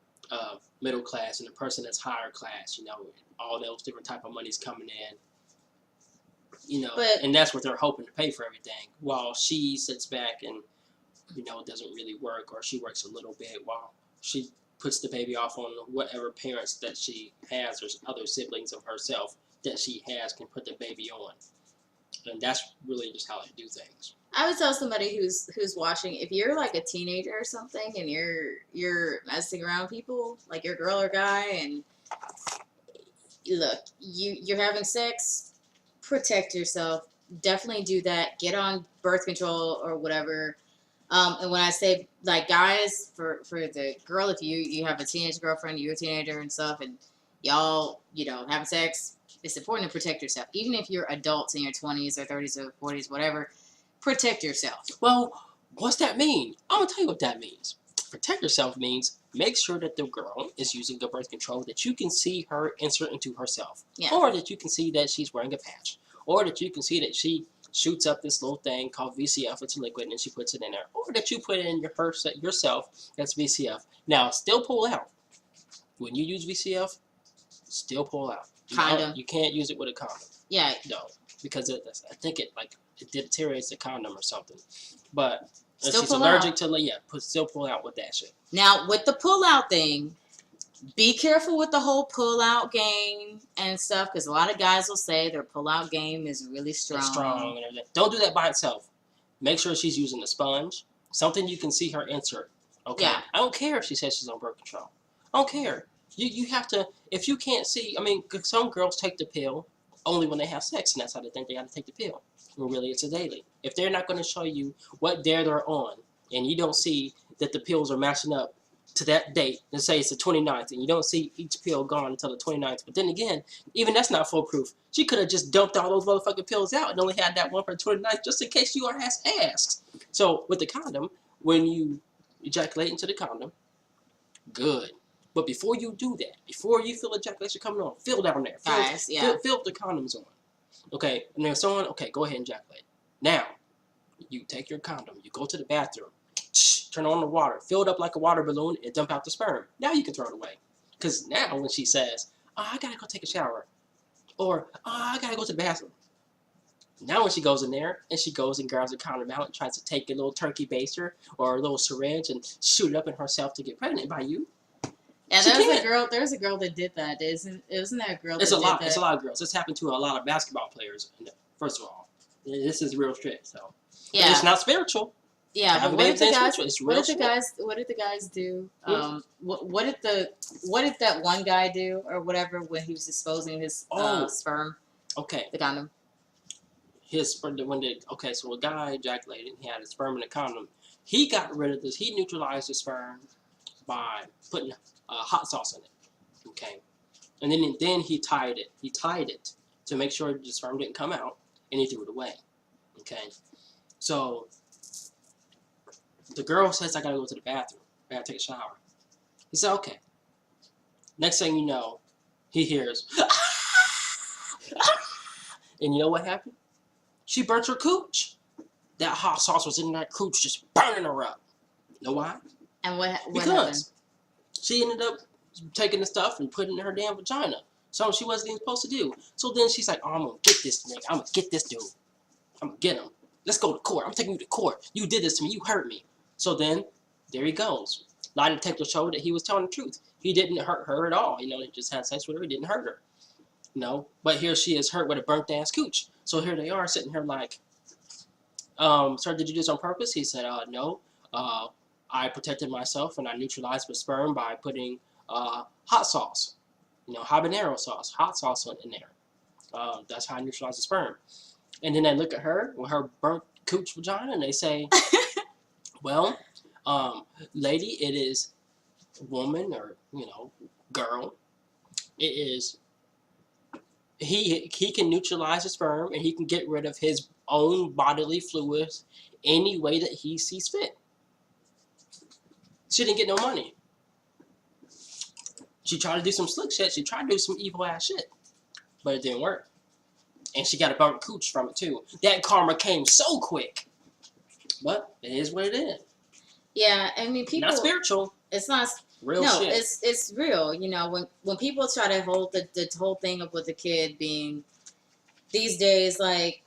middle class, and a person that's higher class. You know, all those different type of money's coming in. You know, But and that's what they're hoping to pay for everything, while she sits back and, you know, it doesn't really work, or she works a little bit while she puts the baby off on whatever parents that she has or other siblings of herself that she has can put the baby on. And that's really just how they do things. I would tell somebody who's watching, if you're like a teenager or something and you're messing around with people, like your girl or guy, and look, you're having sex, protect yourself. Definitely do that. Get on birth control or whatever. And when I say like guys, for the girl, if you have a teenage girlfriend, you're a teenager and stuff, and y'all, you know, having sex, it's important to protect yourself. Even if you're adults in your 20s or 30s or 40s, whatever, protect yourself. Well, what's that mean? I'm gonna tell you what that means. Protect yourself means make sure that the girl is using the birth control, that you can see her insert into herself, Yeah. or that you can see that she's wearing a patch, or that you can see that she shoots up this little thing called VCF. It's a liquid, and she puts it in there, or that you put it in yourself. That's VCF. Now, still pull out when you use VCF. Still pull out. Condom. You can't use it with a condom. Yeah. No, because I think it deteriorates the condom or something. But if Still she's pull allergic out. to still pull out with that shit. Now, with the pull-out thing, be careful with the whole pull-out game and stuff, because a lot of guys will say their pull-out game is really strong. It's strong and everything. Don't do that by itself. Make sure she's using a sponge, something you can see her insert. Okay. Yeah. I don't care if she says she's on birth control. I don't care. You have to, if you can't see. I mean, some girls take the pill only when they have sex, and that's how they think they got to take the pill. Well, really, it's a daily. If they're not going to show you what day they're on, and you don't see that the pills are matching up to that date, let's say it's the 29th, and you don't see each pill gone until the 29th. But then again, even that's not foolproof. She could have just dumped all those motherfucking pills out and only had that one for the 29th just in case your ass asked. So with the condom, when you ejaculate into the condom, good. But before you do that, before you feel ejaculation coming on, feel down there. Guys, yeah. Feel the condoms on. Okay, and there's someone, okay, go ahead and ejaculate. Now, you take your condom, you go to the bathroom, turn on the water, fill it up like a water balloon, and dump out the sperm. Now you can throw it away. Because now when she says, oh, I gotta go take a shower, or oh, I gotta go to the bathroom. Now when she goes in there, and she goes and grabs a condom out and tries to take a little turkey baster or a little syringe and shoot it up in herself to get pregnant by you. Yeah, there's a girl that did that. Wasn't that a girl that did that? It's a lot of girls. This happened to a lot of basketball players, first of all. This is real shit, so. Yeah. It's not spiritual. Yeah, but what did the guys do? Hmm? What did that one guy do or whatever when he was disposing his sperm? Okay. The condom. So a guy ejaculated, he had his sperm in a condom. He got rid of this. He neutralized the sperm by putting hot sauce in it. Okay. And then he tied it. He tied it to make sure the sperm didn't come out, and he threw it away. Okay. So the girl says, I gotta go to the bathroom. I gotta take a shower. He said, okay. Next thing you know, he hears, and you know what happened? She burnt her cooch. That hot sauce was in that cooch, just burning her up. You know why? And what happened? Because she ended up taking the stuff and putting it in her damn vagina. Something she wasn't even supposed to do. So then she's like, oh, I'm gonna get this nigga. I'm gonna get this dude. I'm gonna get him. Let's go to court. I'm taking you to court. You did this to me. You hurt me. So then, there he goes. Lie detector showed that he was telling the truth. He didn't hurt her at all. You know, he just had sex with her. He didn't hurt her. No, but here she is hurt with a burnt ass cooch. So here they are sitting here like, sir, did you do this on purpose? He said, no. I protected myself and I neutralized the sperm by putting hot sauce. You know, habanero sauce, hot sauce in there. That's how I neutralize the sperm. And then I look at her with her burnt cooch vagina, and they say, well, lady, it is woman or girl. It is he can neutralize the sperm and he can get rid of his own bodily fluids any way that he sees fit. She didn't get no money. She tried to do some slick shit. She tried to do some evil ass shit, but it didn't work. And she got a burnt cooch from it too. That karma came so quick. But it is what it is. Yeah, I mean, people. Not spiritual. It's not real no, shit. it's real. You know, when people try to hold the whole thing up with the kid being these days, like,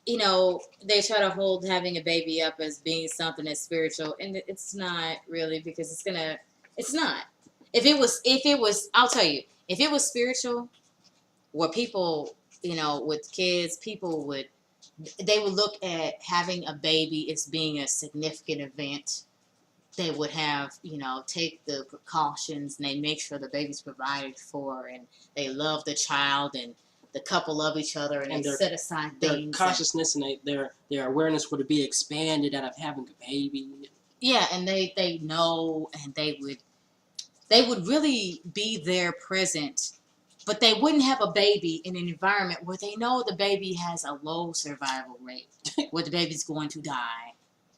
you know, they try to hold having a baby up as being something that's spiritual, and it's not really, because it's not. If it was, I'll tell you, if it was spiritual, where people, you know, with kids, they would look at having a baby as being a significant event. They would have, you know, take the precautions, and they make sure the baby's provided for, and they love the child, and the couple love each other, and they set aside their things. Consciousness and their awareness would be expanded out of having a baby. Yeah, and they know, and they would really be there present, but they wouldn't have a baby in an environment where they know the baby has a low survival rate, where the baby's going to die.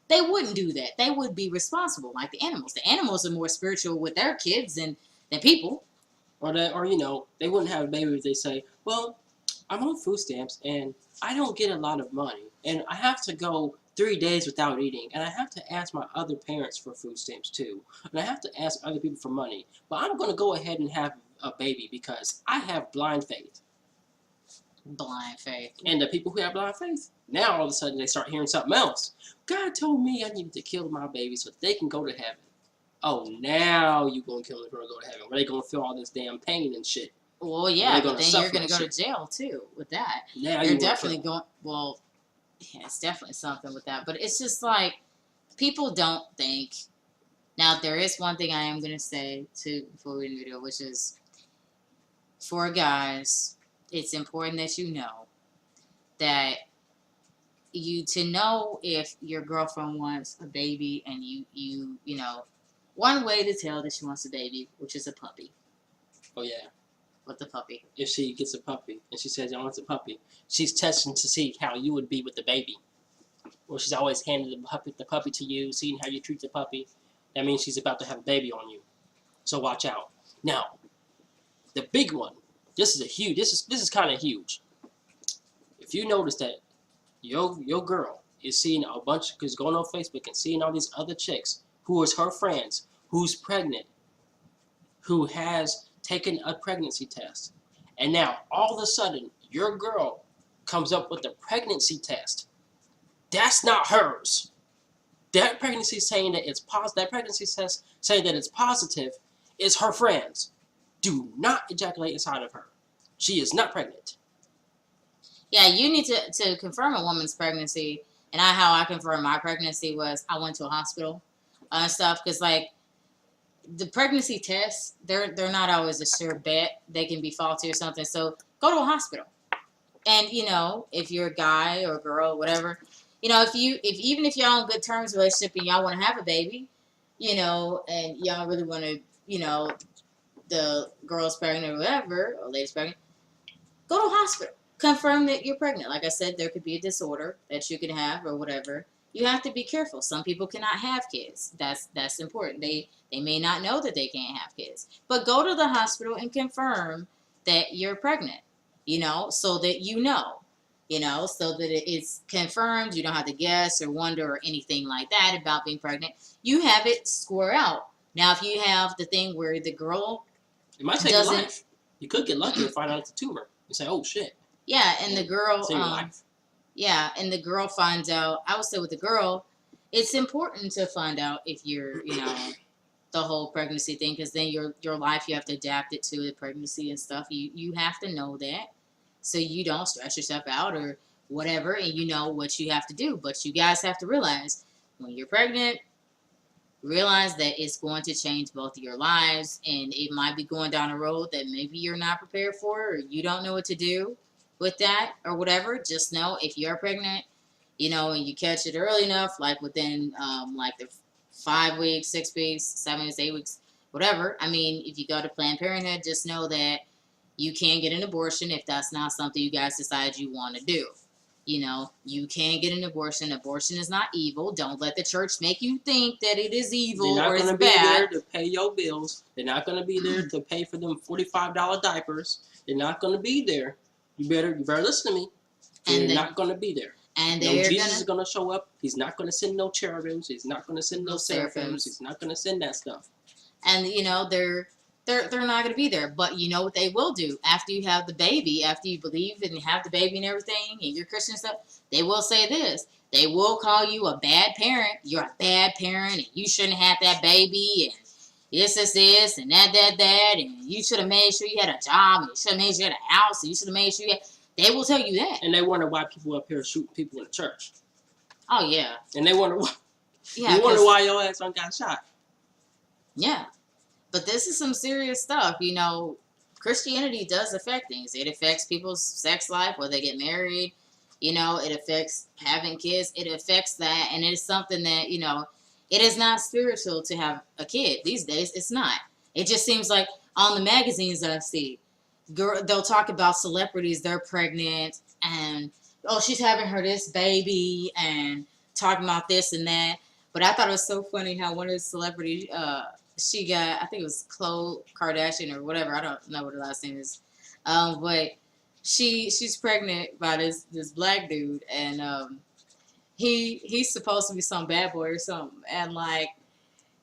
They wouldn't do that. They would be responsible, like the animals. The animals are more spiritual with their kids than people. Or you know, they wouldn't have a baby if they say, well, I'm on food stamps and I don't get a lot of money, and I have to go 3 days without eating, and I have to ask my other parents for food stamps too, and I have to ask other people for money, but I'm going to go ahead and have a baby because I have blind faith. Blind faith. And the people who have blind faith, now all of a sudden they start hearing something else. God told me I needed to kill my baby so they can go to heaven. Oh, now you going to kill them for to go to heaven. Where they going to feel all this damn pain and shit. Well, yeah, but then you're going to go to jail too with that. Now you're definitely going, well, yeah, it's definitely something with that. But it's just like, people don't think. Now, there is one thing I am going to say before we end the video, which is, for guys, it's important that you know that to know if your girlfriend wants a baby, and you know, one way to tell that she wants a baby, which is a puppy. Oh, yeah. With the puppy. If she gets a puppy and she says, I want a puppy, she's testing to see how you would be with the baby. Well, she's always handed the puppy to you, seeing how you treat the puppy. That means she's about to have a baby on you. So watch out. Now, the big one. This is kind of huge. If you notice that your girl is seeing a bunch, because going on Facebook and seeing all these other chicks who is her friends, who's pregnant, who has taken a pregnancy test, and now all of a sudden your girl comes up with a pregnancy test, that's not hers. That pregnancy saying that it's positive, that pregnancy test saying that it's positive, is her friends. Do not ejaculate inside of her. She is not pregnant. Yeah, you need to confirm a woman's pregnancy. And how I confirmed my pregnancy was I went to a hospital and stuff, because like the pregnancy tests, they're not always a sure bet. They can be faulty or something. So go to a hospital. And you know, if you're a guy or a girl or whatever, you know, even if y'all on good terms relationship and y'all want to have a baby, you know, and y'all really want to, you know, the girl's pregnant or whatever, or lady's pregnant, go to a hospital. Confirm that you're pregnant. Like I said, there could be a disorder that you can have or whatever. You have to be careful. Some people cannot have kids. That's important. They may not know that they can't have kids. But go to the hospital and confirm that you're pregnant, you know, so that you know, so that it's confirmed. You don't have to guess or wonder or anything like that about being pregnant. You have it square out. Now, if you have the thing where the girl it might take your life. You could get lucky and find out it's a tumor and say, oh, shit. Yeah, and the girl, save your life. Yeah, and the girl finds out. I would say with the girl, it's important to find out if you're, you know, the whole pregnancy thing, because then your life, you have to adapt it to the pregnancy and stuff. You have to know that, so you don't stress yourself out or whatever, and you know what you have to do. But you guys have to realize when you're pregnant, realize that it's going to change both of your lives, and it might be going down a road that maybe you're not prepared for, or you don't know what to do with that or whatever. Just know if you're pregnant, you know, and you catch it early enough, like within like the 5 weeks, 6 weeks, 7 weeks, 8 weeks, whatever. I mean, if you go to Planned Parenthood, just know that you can get an abortion if that's not something you guys decide you want to do. You know, you can get an abortion. Abortion is not evil. Don't let the church make you think that it is evil They're not or it's going to be bad. there to pay your bills. They're not going to be there to pay for them $45 diapers. They're not going to be there. You better listen to me. They're not going to be there. And No, they're Jesus is going to show up. He's not going to send no cherubims. He's not going to send no seraphims. seraphims. He's not going to send that stuff. And you know they're not going to be there. But you know what they will do after you have the baby, after you believe and have the baby and everything, and you're Christian and stuff. They will say this. They will call you a bad parent. You're a bad parent, and you shouldn't have that baby, and this, and that, and you should have made sure you had a job, and you should have made sure you had a house, and you should have made sure you had. They will tell you that. And they wonder why people up here shooting people in the church. Oh yeah. And they wonder why. Yeah. You wonder why your ass got shot. Yeah. But this is some serious stuff. You know, Christianity does affect things. It affects people's sex life, whether they get married. You know, it affects having kids. It affects that. And it's something that, you know, it is not spiritual to have a kid these days. It's not. It just seems like on the magazines that I see, they'll talk about celebrities, they're pregnant, and, oh, she's having this baby, and talking about this and that. But I thought it was so funny how one of the celebrities, she got, I think it was Khloe Kardashian or whatever. I don't know what her last name is. But she's pregnant by this black dude, and he's supposed to be some bad boy or something, and like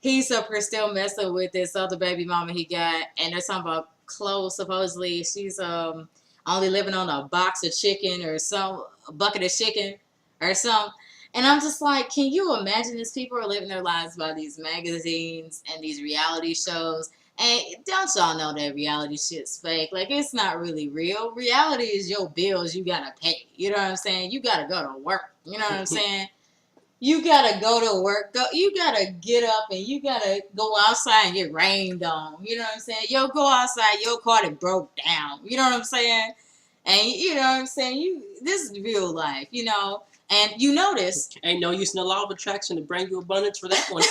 he's up here still messing with this other baby mama he got, and they're talking about Khloe. Supposedly she's only living on a box of chicken or a bucket of chicken or something. And I'm just like, can you imagine these people are living their lives by these magazines and these reality shows? And don't y'all know that reality shit's fake? Like, it's not really real. Reality is your bills you gotta pay. You know what I'm saying? You gotta go to work. You know what I'm saying? You gotta go to work. You gotta get up and you gotta go outside and get rained on. You know what I'm saying? Yo, go outside. Your car that broke down. You know what I'm saying? And you know what I'm saying? This is real life, you know? And you notice. Ain't no use in the law of attraction to bring you abundance for that one.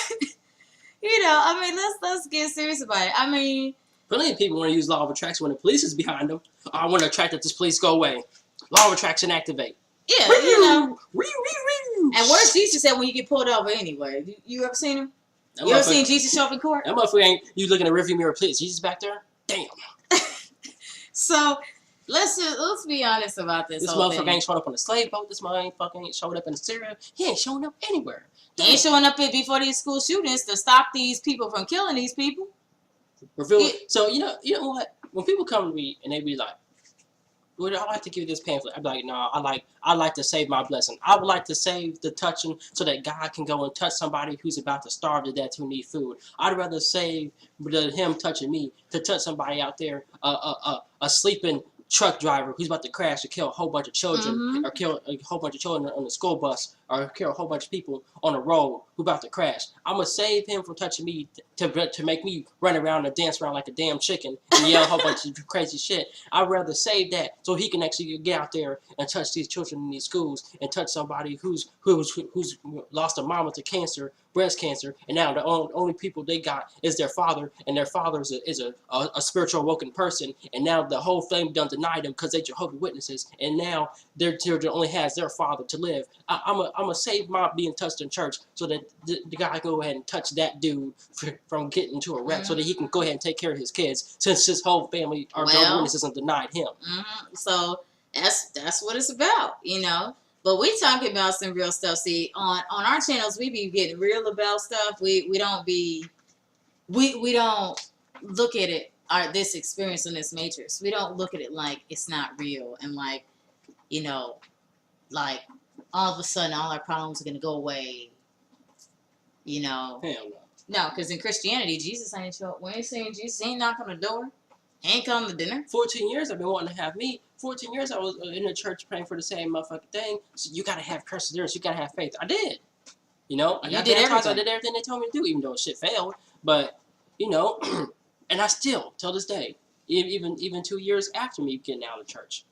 You know, I mean, let's get serious about it. I mean, plenty of people want to use law of attraction when the police is behind them. Oh, I want to attract that this police go away. Law of attraction activate. Yeah, you know. And what does Jesus say when you get pulled over anyway? You ever seen him? You ever seen Jesus show up in court? That motherfucker ain't. You looking at the rearview mirror, please. Jesus back there? Damn. So let's be honest about this. This whole motherfucker thing. ain't showed up on the slave boat. This motherfucker ain't showed up in Syria. He ain't showing up anywhere. He ain't showing up before these school shootings to stop these people from killing these people. So you know what? When people come to me and they be like, "Would I like to give this pamphlet?" I'd be like, "No, I like to save my blessing. I would like to save the touching so that God can go and touch somebody who's about to starve to death who need food. I'd rather save him touching me to touch somebody out there, a sleeping truck driver who's about to crash or kill a whole bunch of children, or kill a whole bunch of children on the school bus, or kill a whole bunch of people on the road who about to crash. I'm gonna save him from touching me to make me run around and dance around like a damn chicken and yell a whole bunch of crazy shit. I'd rather save that so he can actually get out there and touch these children in these schools and touch somebody who's lost a mama to cancer, breast cancer, and now the only people they got is their father, and their father is a spiritual awoken person, and now the whole family done denied them because they Jehovah's Witnesses, and now their children only has their father to live. I'm a save my being touched in church so that the guy can go ahead and touch that dude from getting into a wreck, so that he can go ahead and take care of his kids, since his whole family are Jehovah's Witnesses and denied him. So that's what it's about, you know. But we talking about some real stuff. See, on our channels, we be getting real about stuff. We don't look at it, this experience in this matrix. We don't look at it like it's not real and like, you know, like all of a sudden all our problems are gonna go away. You know. Hell no. No, because in Christianity, Jesus ain't show up. We ain't saying Jesus ain't knock on the door. He ain't come to dinner. 14 years I've been wanting to have me. 14 years I was in the church praying for the same motherfucking thing. So you gotta have perseverance. You gotta have faith. I did. You know, I got baptized. I did everything they told me to do, even though shit failed. But you know, and I still, till this day, even 2 years after me getting out of church,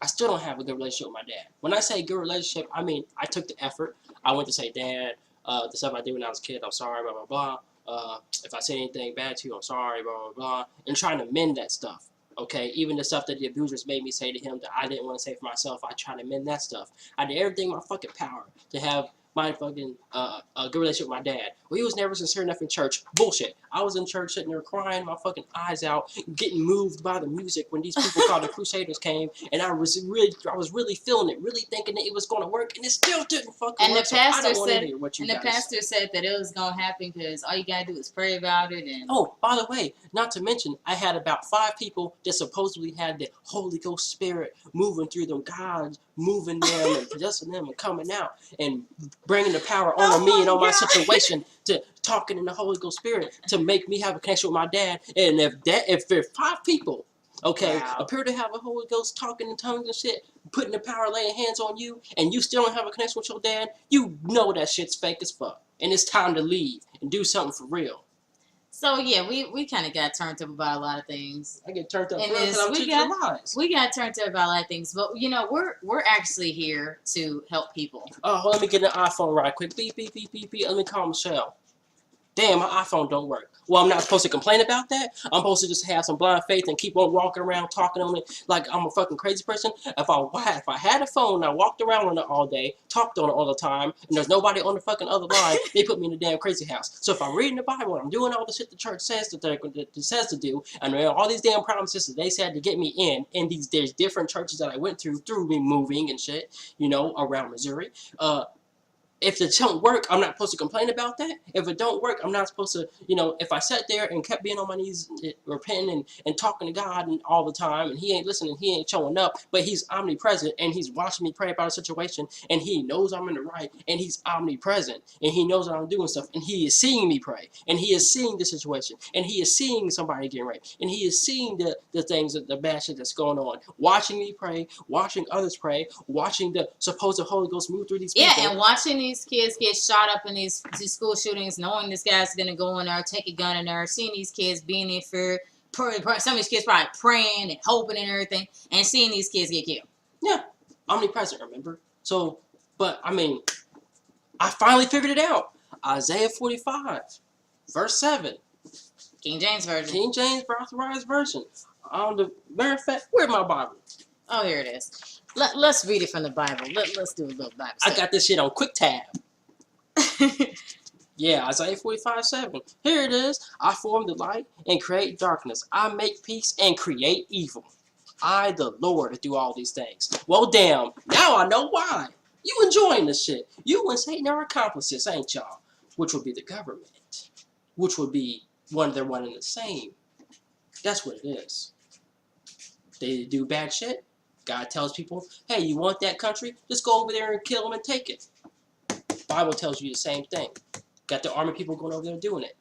I still don't have a good relationship with my dad. When I say good relationship, I mean I took the effort. I went to say, Dad, the stuff I did when I was a kid, I'm sorry, blah, blah, blah. If I say anything bad to you, I'm sorry, blah, blah, blah. And trying to mend that stuff. Okay, even the stuff that the abusers made me say to him that I didn't want to say for myself, I tried to mend that stuff. I did everything in my fucking power to have my fucking a good relationship with my dad. Well, he was never sincere enough in church. Bullshit. I was in church sitting there crying my fucking eyes out, getting moved by the music when these people called the Crusaders came, and I was really feeling it, really thinking that it was going to work, and it still didn't fucking And work. the So I pastor don't want to said, hear what you and the guys say. pastor said that it was gonna happen because all you gotta do is pray about it. And Oh, by the way, not to mention, I had about 5 people that supposedly had the Holy Ghost Spirit moving through them, God moving them and possessing them and coming out and bringing the power on me and on my situation to talking in the Holy Ghost Spirit to make me have a connection with my dad. And if there's 5 people, okay, Wow. appear to have a Holy Ghost talking in tongues and shit, putting the power, laying hands on you, and you still don't have a connection with your dad, you know that shit's fake as fuck. And it's time to leave and do something for real. so yeah, we kind of got turned up about a lot of things. I get turned up And because I'm teaching lies. We got turned up about a lot of things, but you know we're actually here to help people. Oh, let me get an iPhone right quick. Beep, beep, beep, beep, beep. Let me call Michelle. Damn, my iPhone don't work. Well, I'm not supposed to complain about that. I'm supposed to just have some blind faith and keep on walking around talking on it like I'm a fucking crazy person. If I had a phone and I walked around on it all day, talked on it all the time, and there's nobody on the fucking other line, they put me in a damn crazy house. So if I'm reading the Bible and I'm doing all the shit the church says that says to do, and all these damn promises that they said to get me in there's different churches that I went through me moving and shit, you know, around Missouri. If it don't work, I'm not supposed to complain about that. If it don't work, I'm not supposed to, you know, if I sat there and kept being on my knees, repenting and talking to God and all the time, and he ain't listening, he ain't showing up, but he's omnipresent, and he's watching me pray about a situation, and he knows I'm in the right, and he's omnipresent, and he knows that I'm doing stuff, and he is seeing me pray, and he is seeing the situation, and he is seeing somebody getting raped, and he is seeing the things, the bad shit that's going on, watching me pray, watching others pray, watching the supposed Holy Ghost move through these people. Yeah, and watching these kids get shot up in these school shootings, knowing this guy's gonna go in there, take a gun in there, seeing these kids being in fear, some of these kids probably praying and hoping and everything, and seeing these kids get killed. Yeah, omnipresent, remember? So, but I mean, I finally figured it out. Isaiah 45, verse 7. King James Version. King James Authorized Version. The matter of fact, where's my Bible? Oh, here it is. Let's read it from the Bible. Let's do a little Bible study. I got this shit on quick tab. Yeah, Isaiah 45:7. Here it is. I form the light and create darkness. I make peace and create evil. I, the Lord, do all these things. Well, damn. Now I know why. You enjoying this shit. You and Satan are accomplices, ain't y'all? Which would be the government. Which would be one and the same. That's what it is. They do bad shit. God tells people, hey, you want that country? Just go over there and kill them and take it. Bible tells you the same thing. Got the army people going over there doing it.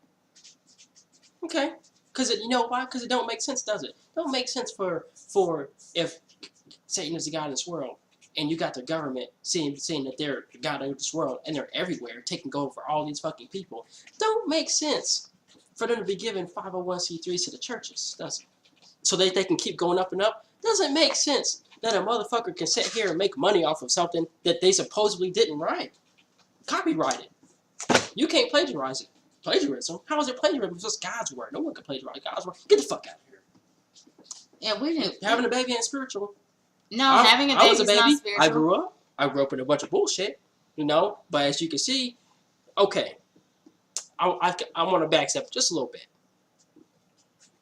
Okay. Because you know why? Because it don't make sense, does it? It don't make sense for if Satan is the God of this world, and you got the government saying that they're the God of this world, and they're everywhere, taking over all these fucking people. Don't make sense for them to be giving 501c3s to the churches, does it? So they can keep going up and up. Doesn't make sense that a motherfucker can sit here and make money off of something that they supposedly didn't write. Copyright it. You can't plagiarize it. Plagiarism? How is it plagiarism? It's just God's word. No one can plagiarize God's word. Get the fuck out of here. Yeah, we didn't. Having a baby ain't spiritual. No, having a baby is not spiritual. I grew up in a bunch of bullshit, you know. But as you can see, okay, I want to backstep just a little bit.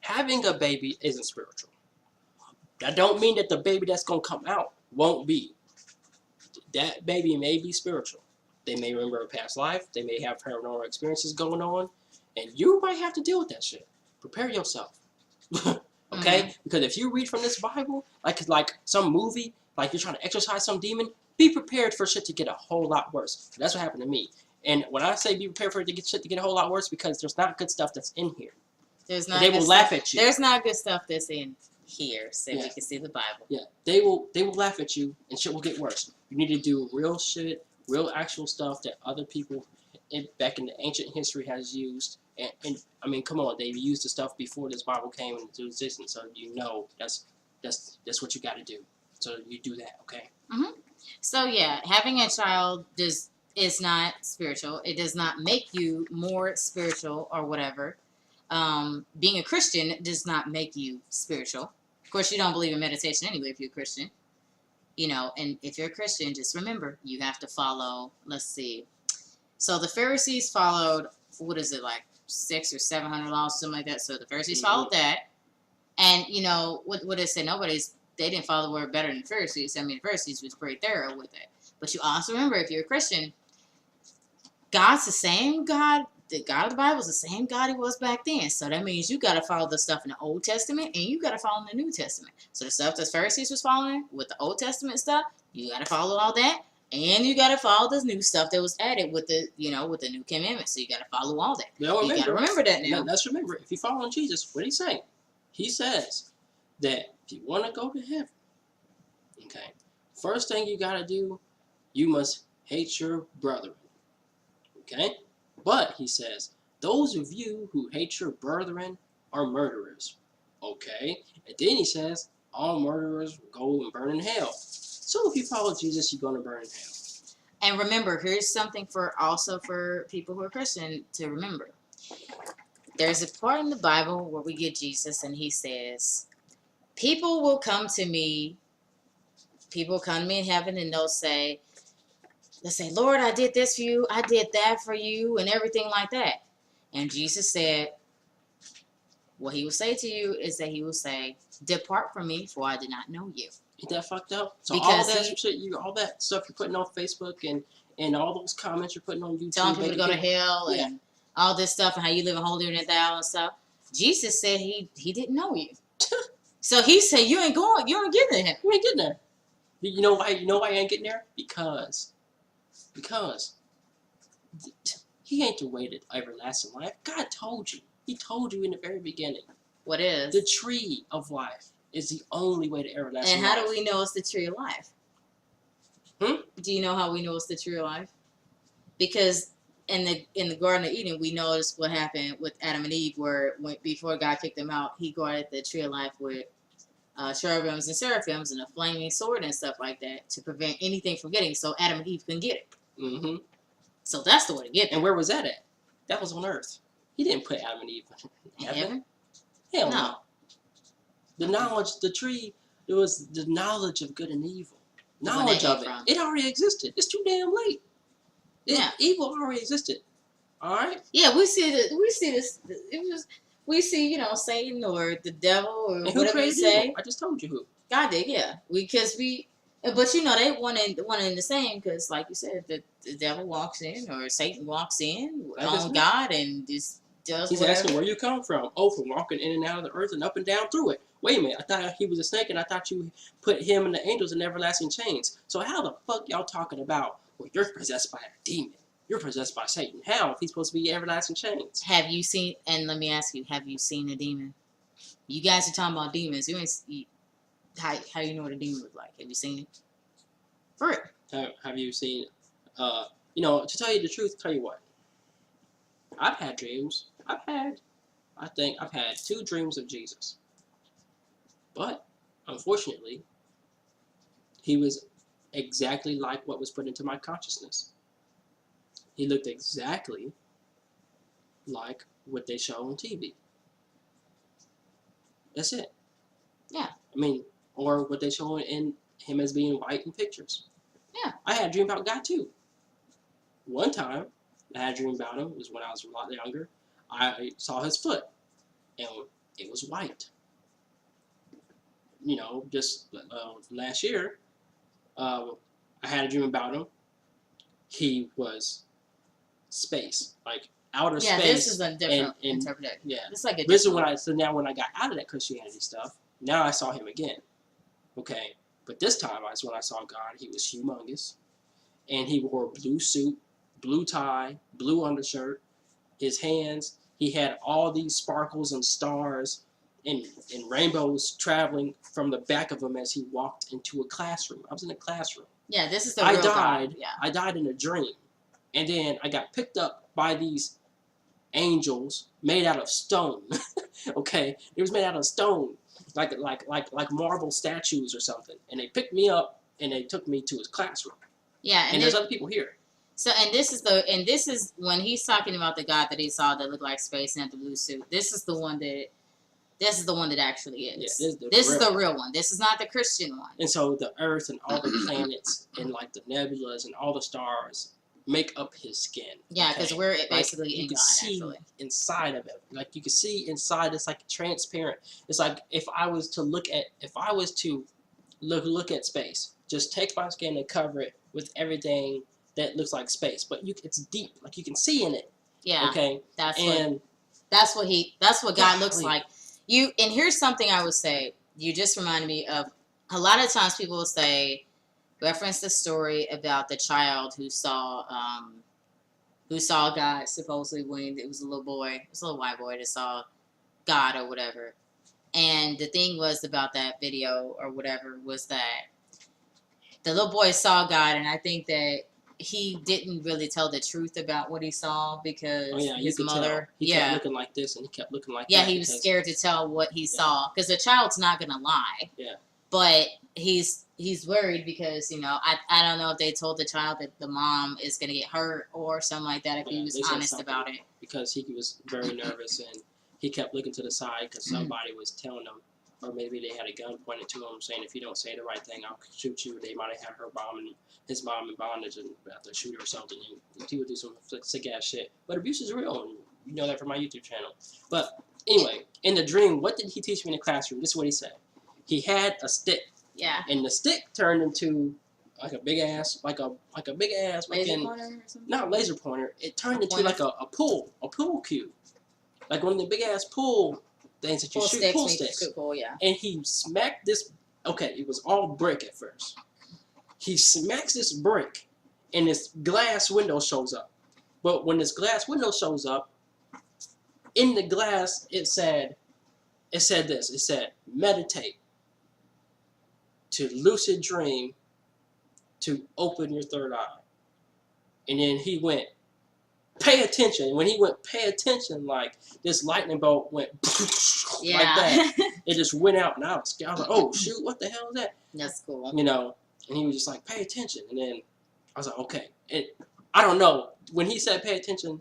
Having a baby isn't spiritual. That don't mean that the baby that's gonna come out won't be. That baby may be spiritual. They may remember a past life. They may have paranormal experiences going on, and you might have to deal with that shit. Prepare yourself. Okay? Mm-hmm. Because if you read from this Bible, like some movie, like you're trying to exorcise some demon, be prepared for shit to get a whole lot worse. That's what happened to me. And when I say be prepared for shit to get a whole lot worse, because there's not good stuff that's in here. There's not. They will laugh at you. There's not good stuff that's in here, so yeah. You can see the Bible. Yeah, they will laugh at you, and shit will get worse. You need to do real shit, real actual stuff that other people back in the ancient history has used. And I mean, come on, they've used the stuff before this Bible came into existence, so you know that's what you got to do. So you do that, okay? So yeah, having a child is not spiritual. It does not make you more spiritual or whatever. Being a Christian does not make you spiritual. Of course, you don't believe in meditation anyway if you're a Christian. And if you're a Christian, just remember you have to follow. Let's see. So the Pharisees followed, what is it, like 600 or 700 laws, something like that. So the Pharisees followed that, and what they said, they didn't follow the word better than the Pharisees. I mean, the Pharisees was pretty thorough with it. But you also remember, if you're a Christian, God's the same God. The God of the Bible is the same God he was back then. So that means you got to follow the stuff in the Old Testament and you got to follow in the New Testament. So the stuff that Pharisees was following with the Old Testament stuff, you got to follow all that. And you got to follow the new stuff that was added with the new commandments. So you got to follow all that. You got to remember that now. Let's remember, if you follow Jesus, what did he say? He says that if you want to go to heaven, okay, first thing you got to do, you must hate your brethren. Okay? But, he says, those of you who hate your brethren are murderers. Okay? And then he says, all murderers go and burn in hell. So if you follow Jesus, you're going to burn in hell. And remember, here's something for people who are Christian to remember. There's a part in the Bible where we get Jesus and he says, people will come to me in heaven and they'll say, Lord, I did this for you, I did that for you, and everything like that. And Jesus said, what he will say to you is that he will say, depart from me, for I did not know you. Ain't that fucked up? So because all that stuff you're putting on Facebook and all those comments you're putting on YouTube, telling people to go to hell and all this stuff and how you live holier than thou and stuff. Jesus said he didn't know you. So he said you ain't getting there. You ain't getting there. You know why you ain't getting there? Because he ain't the way to everlasting life. God told you. He told you in the very beginning. What is? The tree of life is the only way to everlasting life. And how do we know it's the tree of life? Do you know how we know it's the tree of life? Because in the Garden of Eden, we noticed what happened with Adam and Eve, where before God kicked them out, he guarded the tree of life with cherubims and seraphims and a flaming sword and stuff like that to prevent anything from getting, so Adam and Eve couldn't get it. Mm-hmm. So that's the way to get there. And where was that at? That was on earth. He didn't put Adam and Eve in heaven. Hell no. The knowledge, the tree, it was the knowledge of good and evil. Knowledge of it. It already existed. It's too damn late. Evil already existed. All right. Yeah, we see this. We see Satan or the devil or whatever you say. Evil? I just told you who. God did, yeah. But they one and the same, because like you said, the devil walks in or Satan walks in on God and just does He's whatever. asking where you come from. Oh, from walking in and out of the earth and up and down through it. Wait a minute, I thought he was a snake and I thought you put him and the angels in everlasting chains. So how the fuck y'all talking about, well, you're possessed by a demon. You're possessed by Satan. How if he's supposed to be everlasting chains? Have you seen, and let me ask you, have you seen a demon? You guys are talking about demons. How you know what a demon looks like? Have you seen it? For real. Have you seen, to tell you the truth, tell you what. I've had dreams. I've had 2 dreams of Jesus. But, unfortunately, he was exactly like what was put into my consciousness. He looked exactly like what they show on TV. That's it. Yeah. I mean, or what they show in him as being white in pictures. Yeah. I had a dream about God too. One time, I had a dream about him. It was when I was a lot younger. I saw his foot, and it was white. Just last year, I had a dream about him. He was space, like outer space. Yeah, this is a different interpretation. Yeah, it's like a. This is when when I got out of that Christianity stuff. Now I saw him again. Okay, but this time when I saw God, he was humongous, and he wore a blue suit, blue tie, blue undershirt. His hands, he had all these sparkles and stars and rainbows traveling from the back of him as he walked into a classroom. I was in a classroom. Yeah, this is the real God. Yeah. I died in a dream. And then I got picked up by these angels made out of stone. Okay? It was made out of stone. like marble statues or something. And they picked me up and they took me to his classroom. Yeah, And there's other people here. So this is when he's talking about the God that he saw that looked like space and had the blue suit. This is the one that actually is. Yeah, this is the real one. This is not the Christian one. And so the Earth and all the planets and like the nebulas and all the stars make up his skin. Yeah, because we're basically you in can God. See actually, inside of it, like you can see inside. It's like transparent. It's like if I was to look at space, just take my skin and cover it with everything that looks like space, but it's deep. Like you can see in it. Yeah. Okay. That's what God looks like. And here's something I would say. You just reminded me of a lot of times people will say, reference the story about the child who saw God supposedly when it was a little boy, it was a little white boy that saw God or whatever. And the thing was about that video or whatever was that the little boy saw God, and I think that he didn't really tell the truth about what he saw because his mother, he kept looking like this and he kept looking like that. Yeah, he was scared to tell what he saw because the child's not gonna lie. Yeah. But he's worried because I don't know if they told the child that the mom is gonna get hurt or something like that if he was honest about it. Because he was very nervous and he kept looking to the side because somebody was telling him. Or maybe they had a gun pointed to him saying, if you don't say the right thing, I'll shoot you. They might have had his mom in bondage and about to shoot her or something. And he would do some sick ass shit. But abuse is real, and you know that from my YouTube channel. But anyway, in the dream, what did he teach me in the classroom? This is what he said. He had a stick. Yeah. And the stick turned into like a big ass, laser pointer or something? Not laser pointer. It turned into like a pool cue. Like one of the big ass pool things that you shoot, pool sticks. Cool, yeah. And he smacked this. Okay, it was all brick at first. He smacks this brick, and this glass window shows up. But when this glass window shows up, in the glass it said this. It said, meditate, to lucid dream, to open your third eye. And then he went, pay attention. When he went, pay attention, like this lightning bolt went like that. It just went out, and I was scared. I was like, oh shoot, what the hell is that? That's cool. And he was just like, pay attention. And then I was like, okay. And I don't know. When he said pay attention,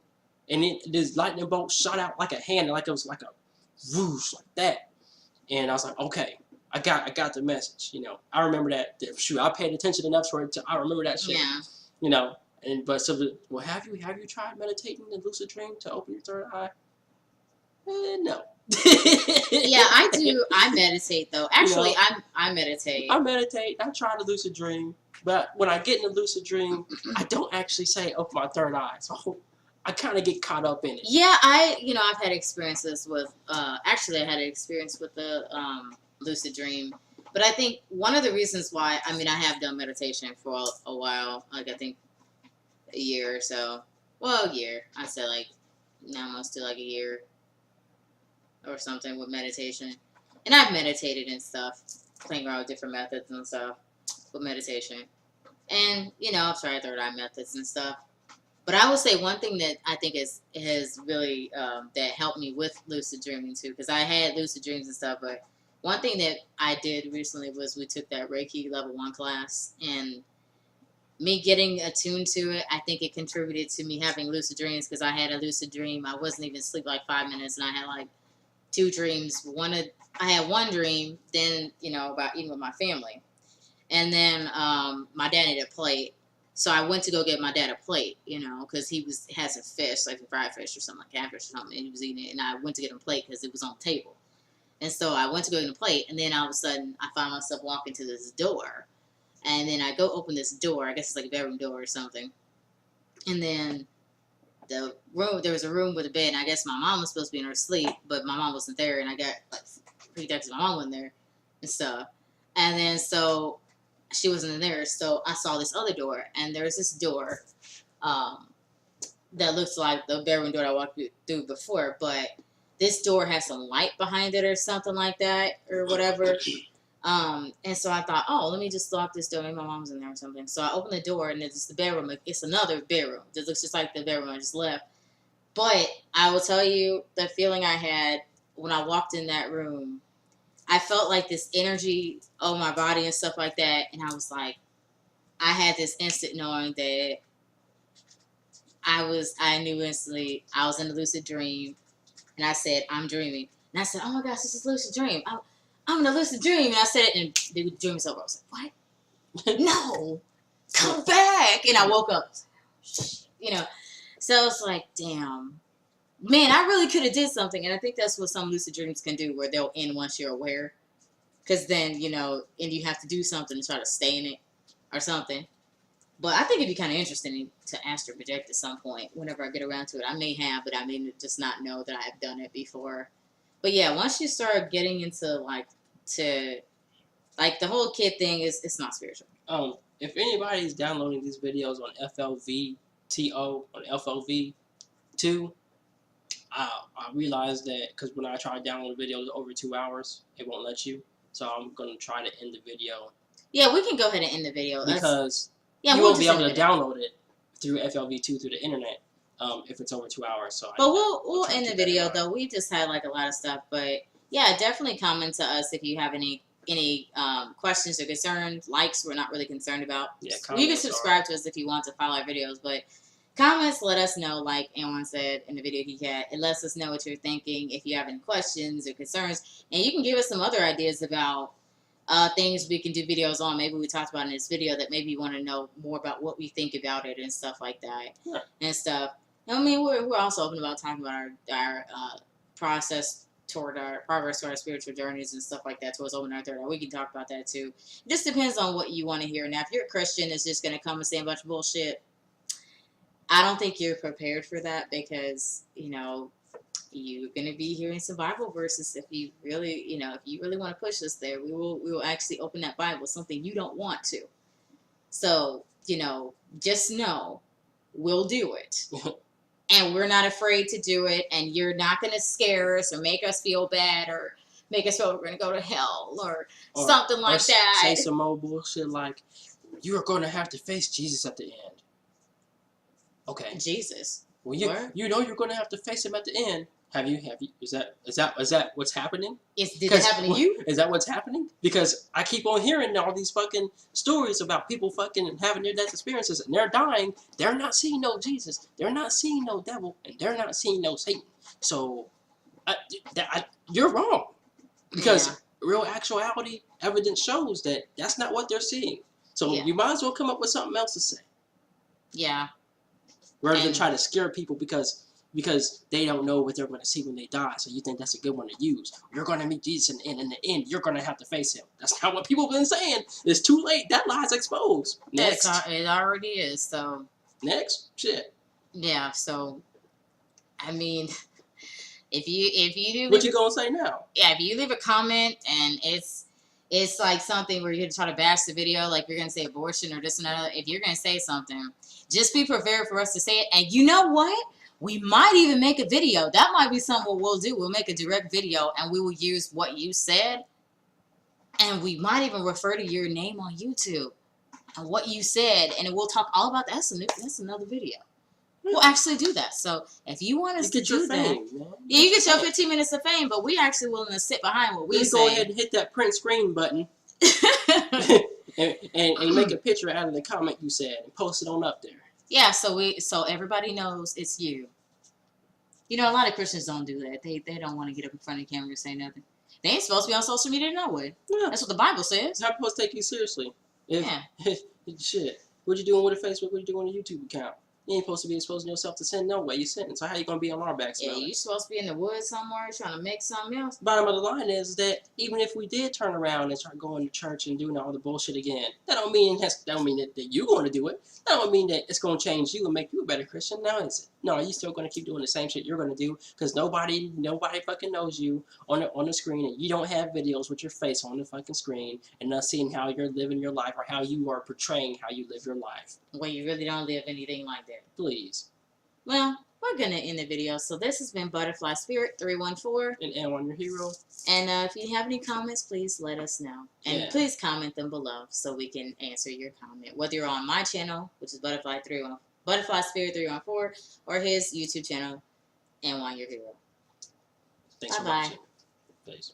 and this lightning bolt shot out like a hand, like it was like a whoosh, like that. And I was like, okay, I got the message. I remember that. Shoot, I paid attention enough for it I remember that shit. Yeah. Well, have you tried meditating in lucid dream to open your third eye? No. Yeah, I do. I meditate though. Actually, I meditate. I meditate. I try to lucid dream, but when I get in a lucid dream, I don't actually say open my third eye. So I kind of get caught up in it. Yeah, I've had experiences with. Actually, I had an experience with the lucid dream. But I think one of the reasons why I have done meditation for a while. Like I think a year or so. Well, a year. I'd say like almost to like a year or something with meditation. And I've meditated and stuff, playing around with different methods and stuff with meditation. And, I've tried third eye methods and stuff. But I will say one thing that I think has really, that helped me with lucid dreaming too, because I had lucid dreams and stuff, but one thing that I did recently was we took that Reiki level 1 class, and me getting attuned to it, I think it contributed to me having lucid dreams, because I had a lucid dream. I wasn't even asleep like 5 minutes, and I had like 2 dreams. I had one dream, then, about eating with my family. And then my dad needed a plate. So I went to go get my dad a plate, because he had some fish, like a fried fish or something, like catfish or something, and he was eating it. And I went to get him a plate because it was on the table. And so I went to go get a plate, and then all of a sudden I found myself walking to this door. And then I go open this door. I guess it's like a bedroom door or something. And then there was a room with a bed, and I guess my mom was supposed to be in her sleep, but my mom wasn't there, and I got like freaked out because my mom wasn't there and stuff. And then so she wasn't in there, so I saw this other door, and there was this door that looks like the bedroom door I walked through before, but this door has some light behind it or something like that or whatever. And so I thought, oh, let me just lock this door. Maybe my mom's in there or something. So I opened the door, and it's the bedroom. It's another bedroom. It looks just like the bedroom I just left. But I will tell you, the feeling I had when I walked in that room, I felt like this energy on my body and stuff like that, and I was like, I had this instant knowing that I knew instantly I was in a lucid dream, and I said, I'm dreaming. And I said, oh my gosh, this is a lucid dream. I'm in a lucid dream. And I said it, and the dream was over. I was like, what? No, come back. And I woke up. You know, so it's like, damn. Man, I really could have did something. And I think that's what some lucid dreams can do, where they'll end once you're aware. Because then, you know, and you have to do something to try to stay in it or something. But I think it'd be kind of interesting to astral project at some point whenever I get around to it. I may have, but I may just not know that I have done it before. But yeah, once you start getting into the whole kid thing it's not spiritual. If anybody's downloading these videos on FLVTO, on FLV2, I realized that because when I try to download videos over 2 hours, it won't let you. So I'm going to try to end the video. Yeah, we can go ahead and end the video. Because you won't be able to download it through FLV2 through the internet if it's over 2 hours. So, but we'll end the video though. We just had like a lot of stuff, but yeah, definitely comment to us if you have any questions or concerns. Likes we're not really concerned about. Yeah, you can subscribe to us if you want to follow our videos, but comments let us know. Like Anwan said in the video he had, it lets us know what you're thinking. If you have any questions or concerns, and you can give us some other ideas about things we can do videos on. Maybe we talked about in this video that maybe you want to know more about what we think about it and stuff like that. Yeah. And stuff. I mean, we're also open about talking about our progress toward our spiritual journeys and stuff like that towards opening our third eye. We can talk about that too. It just depends on what you want to hear. Now, if you're a Christian that's just going to come and say a bunch of bullshit, I don't think you're prepared for that, because, you know, you're going to be hearing some Bible verses. If you really want to push us there, we will actually open that Bible, something you don't want to. So, you know, just know we'll do it. And we're not afraid to do it, and you're not going to scare us or make us feel bad or make us feel we're going to go to hell or something like that. Say some more bullshit like, you are going to have to face Jesus at the end. Okay. Jesus. Well, you know you're going to have to face him at the end. Have you? Is that what's happening? Did it happen to you? Is that what's happening? Because I keep on hearing all these fucking stories about people fucking having near-death experiences, and they're dying. They're not seeing no Jesus. They're not seeing no devil, and they're not seeing no Satan. So, you're wrong. Because real actuality evidence shows that that's not what they're seeing. So you might as well come up with something else to say. Yeah. Rather than try to scare people because they don't know what they're going to see when they die. So you think that's a good one to use. You're going to meet Jesus in the end, you're going to have to face him. That's not what people have been saying. It's too late. That lie's exposed. Next. It already is. So. Next? Shit. Yeah, so, I mean, if you what you going to say now? Yeah, if you leave a comment and it's like something where you're going to try to bash the video, like you're going to say abortion or this and that, if you're going to say something, just be prepared for us to say it. And you know what? We might even make a video. That might be something we'll do. We'll make a direct video and we will use what you said. And we might even refer to your name on YouTube and what you said. And we'll talk all about that. That's another video. We'll actually do that. So if you want us to do that, yeah, you get your 15 minutes of fame, but we actually willing to sit behind what we say. Go ahead and hit that print screen button and make a picture out of the comment you said and post it on up there. Yeah, so everybody knows it's you. You know, a lot of Christians don't do that. They don't want to get up in front of the camera and say nothing. They ain't supposed to be on social media no way. Yeah. That's what the Bible says. How supposed to take you seriously? Shit. What you doing with a Facebook? What you doing with a YouTube account? You ain't supposed to be exposing yourself to sin no way. You sinning. So how you gonna be on our backs? Yeah, you supposed to be in the woods somewhere trying to make something else. Bottom of the line is that even if we did turn around and start going to church and doing all the bullshit again, that don't mean that you're going to do it. That don't mean that it's going to change you and make you a better Christian. Now is it? No, you still going to keep doing the same shit you're going to do because nobody fucking knows you on the screen, and you don't have videos with your face on the fucking screen and not seeing how you're living your life or how you are portraying how you live your life. Well, you really don't live anything like that. Please. Well, we're going to end the video. So this has been Butterfly Spirit 314. And Anwan, your hero. And if you have any comments, please let us know. And please comment them below so we can answer your comment. Whether you're on my channel, which is Butterfly Spirit 314, or his YouTube channel, Anwan, your hero. Thanks Bye-bye. for watching. Please.